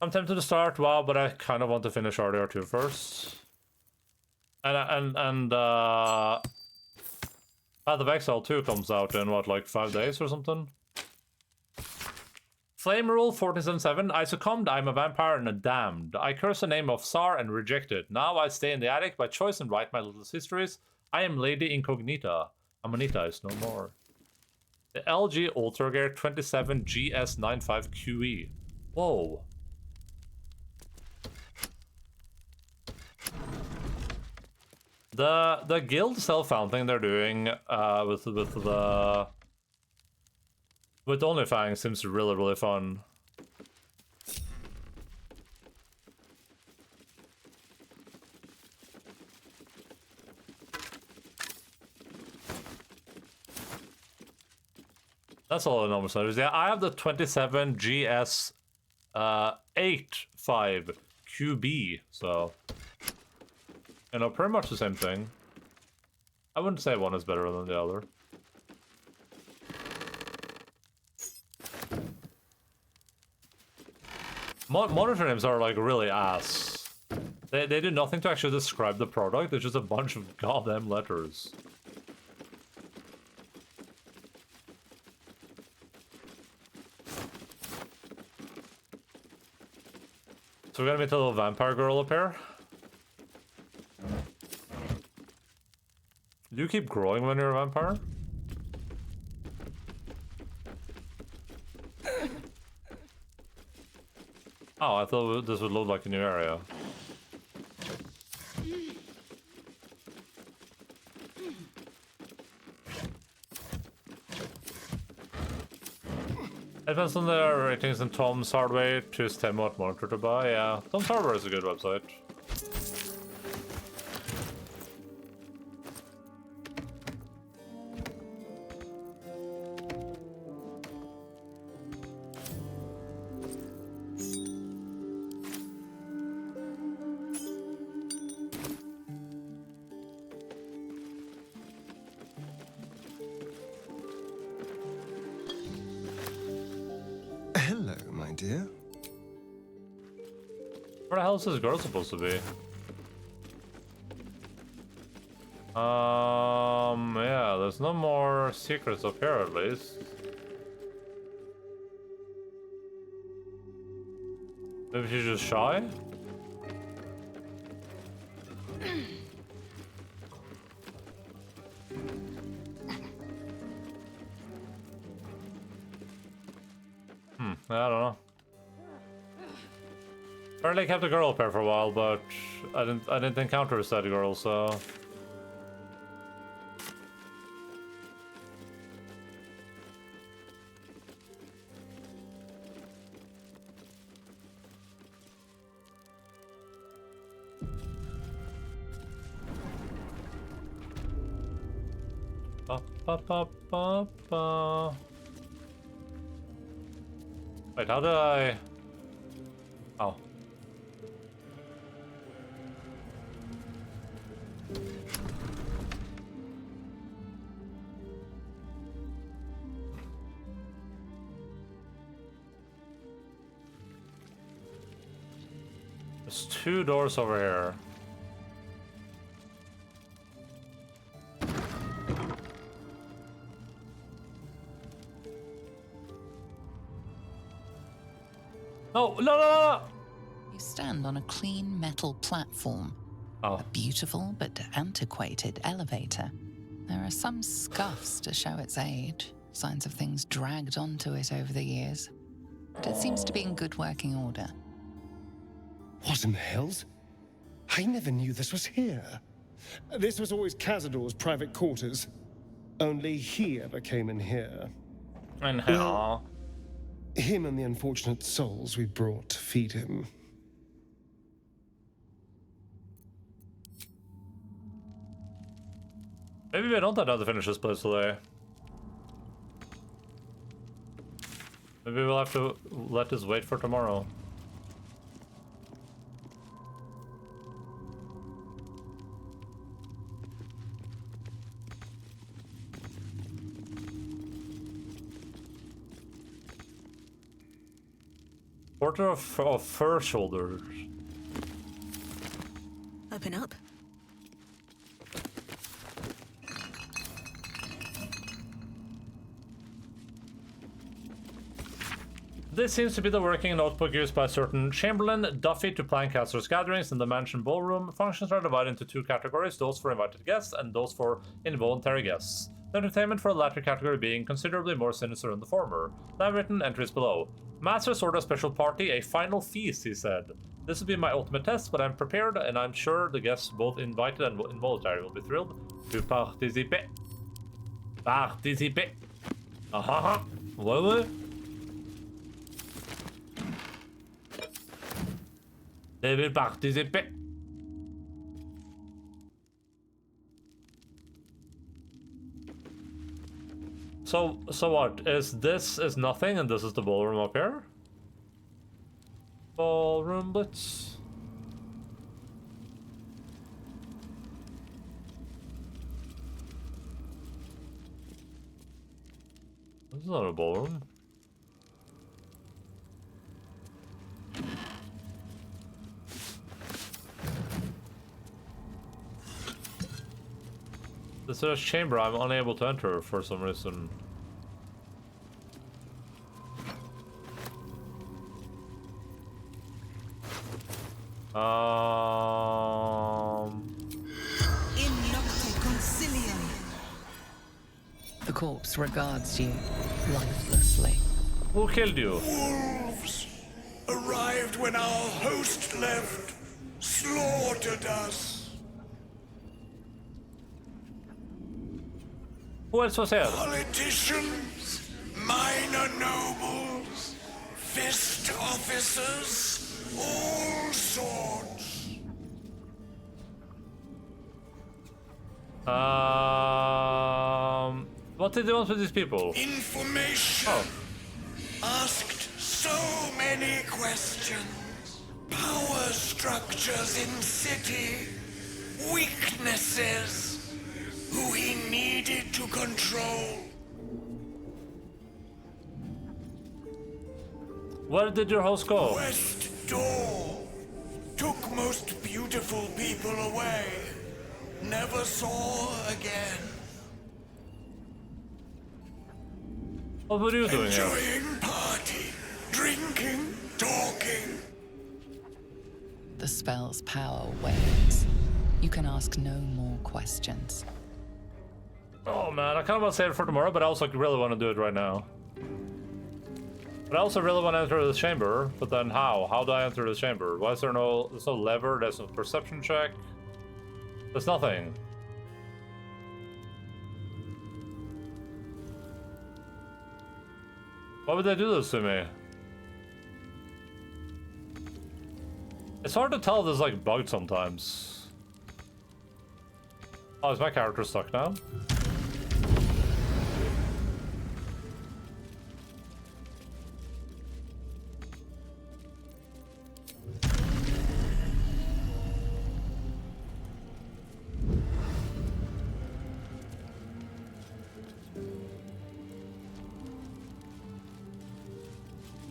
I'm tempted to start WoW, but I kind of want to finish RDR2 first. And Path of Exile 2 comes out in what, like 5 days or something? Flame Rule 1477. I succumbed, I'm a vampire and a damned. I curse the name of Tsar and reject it. Now I stay in the attic by choice and write my little histories. I am Lady Incognita. Amanita is no more. The LG Ultragear 27 GS95QE. Whoa. The guild self-found thing they're doing with OnlyFans seems really fun. That's all I know. Yeah, I have the 27 GS 85 QB, so you know, pretty much the same thing. I wouldn't say one is better than the other. Monitor names are like really ass. They do nothing to actually describe the product. It's just a bunch of goddamn letters. So we're gonna meet a little vampire girl up here. Do you keep growing when you're a vampire? Oh, I thought this would load like a new area. It depends on the ratings and Tom's Hardware. Choose Temu what monitor to buy. Yeah, Tom's Hardware is a good website. Hello, my dear. Where the hell is this girl supposed to be? Yeah, there's no more secrets up here at least. Maybe she's just shy? I don't know. Apparently I kept a girl up here for a while, but I didn't encounter a said girl, so Wait, how did I... Oh. There's 2 doors over here. No! You stand on a clean metal platform. Oh. A beautiful but antiquated elevator. There are some scuffs to show its age, signs of things dragged onto it over the years. But it seems to be in good working order. What in the hells? I never knew this was here. This was always Cazador's private quarters. Only he ever came in here. And how? Him and the unfortunate souls we brought to feed him. Maybe we don't have to finish this place today. Maybe we'll have to let this wait for tomorrow. Portrait of fur shoulders. Open up. This seems to be the working notebook used by certain Chamberlain Duffy to plan casters' gatherings in the mansion ballroom. Functions are divided into two categories, those for invited guests and those for involuntary guests. The entertainment for the latter category being considerably more sinister than the former. The handwritten entries below. Masters order a special party, a final feast, he said. This will be my ultimate test, but I'm prepared, and I'm sure the guests, both invited and involuntary, will be thrilled to participer. Participer. Ouais, ouais. They will participate. So what? This is nothing and this is the ballroom up here? Ballroom blitz. This is not a ballroom. This is a chamber I'm unable to enter for some reason. The corpse regards you lifelessly. Who killed you? Wolves arrived when our host left, slaughtered us. Who else was here? Politicians, minor nobles, fist officers, all sorts. What did they want with these people? Information. Oh. Asked so many questions. Power structures in city, weaknesses. Who he needed to control. Where did your host go? West door. Took most beautiful people away. Never saw again. What were you doing here? Enjoying party, drinking, talking. The spell's power wanes. You can ask no more questions. Oh man, I kind of want to save it for tomorrow, but I also really want to do it right now. But I also really want to enter the chamber, but then how? How do I enter the chamber? Why is there there's no lever, there's no perception check? There's nothing. Why would they do this to me? It's hard to tell if this is like bugged sometimes. Oh, is my character stuck now?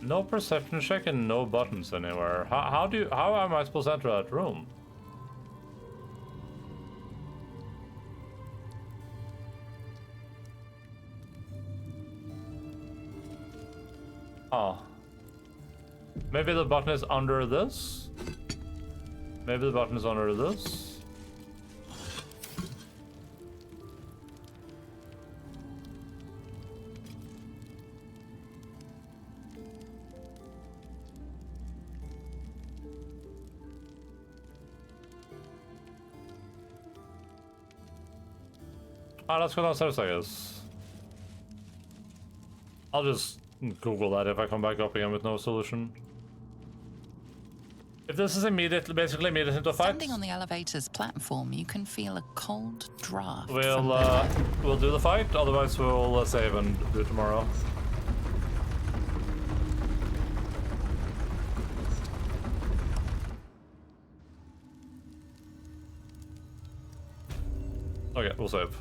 No perception check and no buttons anywhere. How am I supposed to enter that room? Oh. Maybe the button is under this? Maybe the button is under this? Ah, let's go downstairs, I guess. I'll just Google that if I come back up again with no solution. If this is basically immediate into a fight, Standing on the elevator's platform, you can feel a cold draft. we'll do the fight. Otherwise, we'll save and do it tomorrow. Okay, we'll save.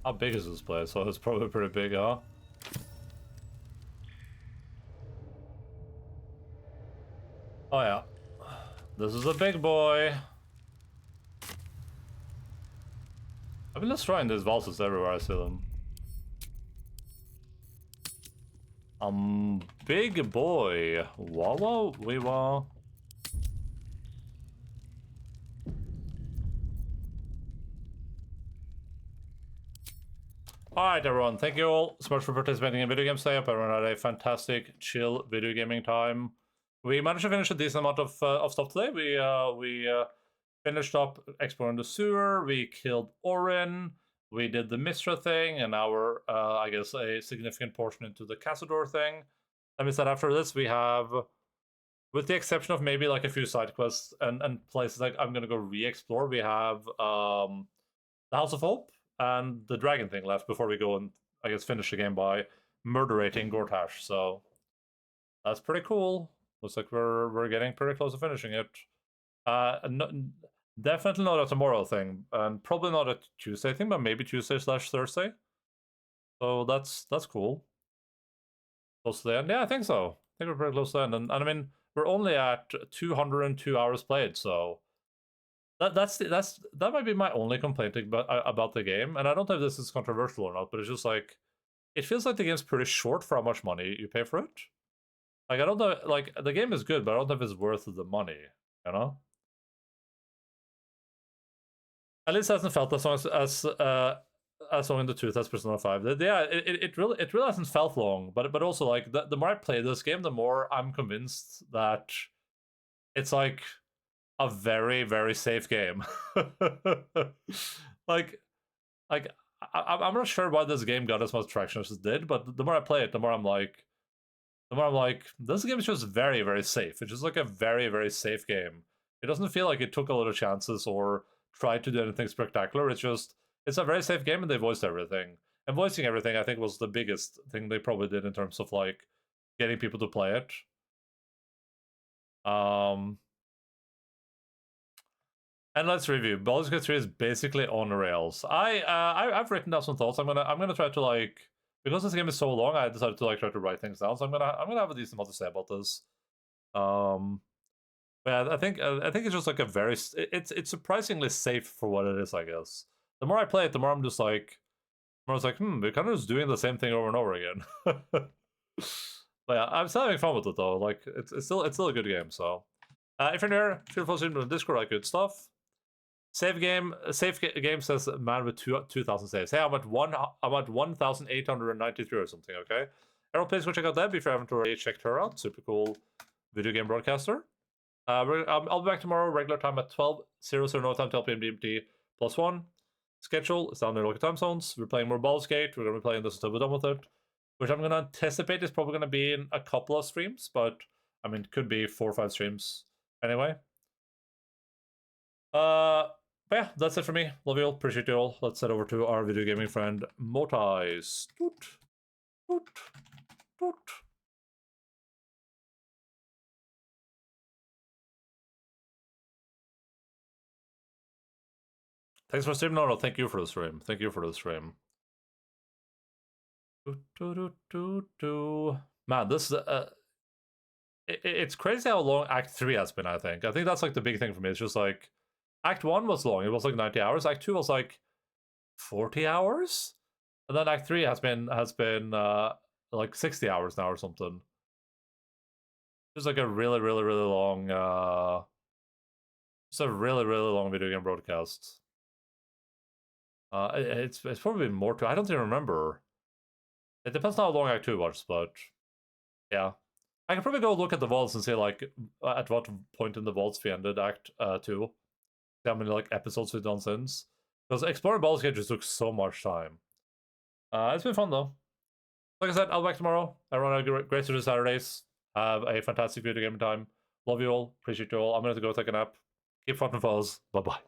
How big is this place? So it's probably pretty big, huh? Oh yeah. This is a big boy. I've been destroying these vaults everywhere I see them. Big boy. Wah wah wee wah. Alright everyone, thank you all so much for participating in video games today. I hope everyone had a fantastic, chill video gaming time. We managed to finish a decent amount of stuff today. We finished up exploring the sewer, we killed Orin, we did the Mistra thing, and now we're, I guess, a significant portion into the Cazador thing. That means that after this we have, with the exception of maybe like a few side quests and places like I'm gonna go re-explore, we have the House of Hope and the dragon thing left before we go and, I guess, finish the game by murderating Gortash. So that's pretty cool. Looks like we're getting pretty close to finishing it. Definitely not a tomorrow thing, and probably not a Tuesday thing, but maybe Tuesday/Thursday. So that's cool. Close to the end? Yeah, I think so. I think we're pretty close to the end. And I mean, we're only at 202 hours played, so that might be my only complaint about the game. And I don't know if this is controversial or not, but it's just like, it feels like the game's pretty short for how much money you pay for it. Like, I don't know, like, the game is good, but I don't know if it's worth the money, you know? At least it hasn't felt as long as long in the tooth as Persona 5 did. Yeah, it really hasn't felt long, but also, like, the more I play this game, the more I'm convinced that it's like a very, very safe game. like I'm not sure why this game got as much traction as it did, but the more I play it, the more I'm like, this game is just very, very safe. It's just like a very, very safe game. It doesn't feel like it took a lot of chances or tried to do anything spectacular. It's a very safe game, and they voiced everything. And voicing everything, I think, was the biggest thing they probably did in terms of, like, getting people to play it. And let's review. Baldur's Gate 3 is basically on rails. I've written down some thoughts. I'm gonna try to, like, because this game is so long, I decided to, like, try to write things down. So I'm gonna have a decent amount to say about this. Yeah, I think it's just like a very, it's surprisingly safe for what it is, I guess. The more I play it, the more I'm just like, we're kind of just doing the same thing over and over again. But yeah, I'm still having fun with it though. Like, it's still a good game. So if you're new, feel free to join the Discord, like good stuff. Safe game says man with 2,000 saves. Hey, I'm at 1,893 or something. Okay, everyone, please go check out Deb if you haven't already checked her out. Super cool video game broadcaster. I'll be back tomorrow, regular time at 12:00 North time, 12 p.m. DMT +1. Schedule is down in local time zones. We're playing more Baldur's Gate. We're gonna be playing this until we're done with it, which I'm gonna anticipate is probably gonna be in a couple of streams, but I mean, it could be 4 or 5 streams anyway. But yeah, that's it for me. Love you all, appreciate you all. Let's head over to our video gaming friend Motais. Thanks for streaming, no, thank you for the stream. Thank you for the stream. Man, this it's crazy how long Act 3 has been, I think. That's like the big thing for me. It's just like, Act 1 was long. It was like 90 hours. Act 2 was like 40 hours? And then Act 3 has been like 60 hours now or something. It's like a really, really, really long it's a really, really long video game broadcast. It's probably more to, I don't even remember. It depends on how long Act 2 was, but yeah. I can probably go look at the vaults and see, like, at what point in the vaults we ended Act 2. See how many, like, episodes we've done since. Because exploring Baldur's Gate just took so much time. It's been fun, though. Like I said, I'll be back tomorrow. Everyone have a great Saturday, Saturdays. Have a fantastic video gaming time. Love you all. Appreciate you all. I'm going to go take a nap. Keep fighting foes. Bye-bye.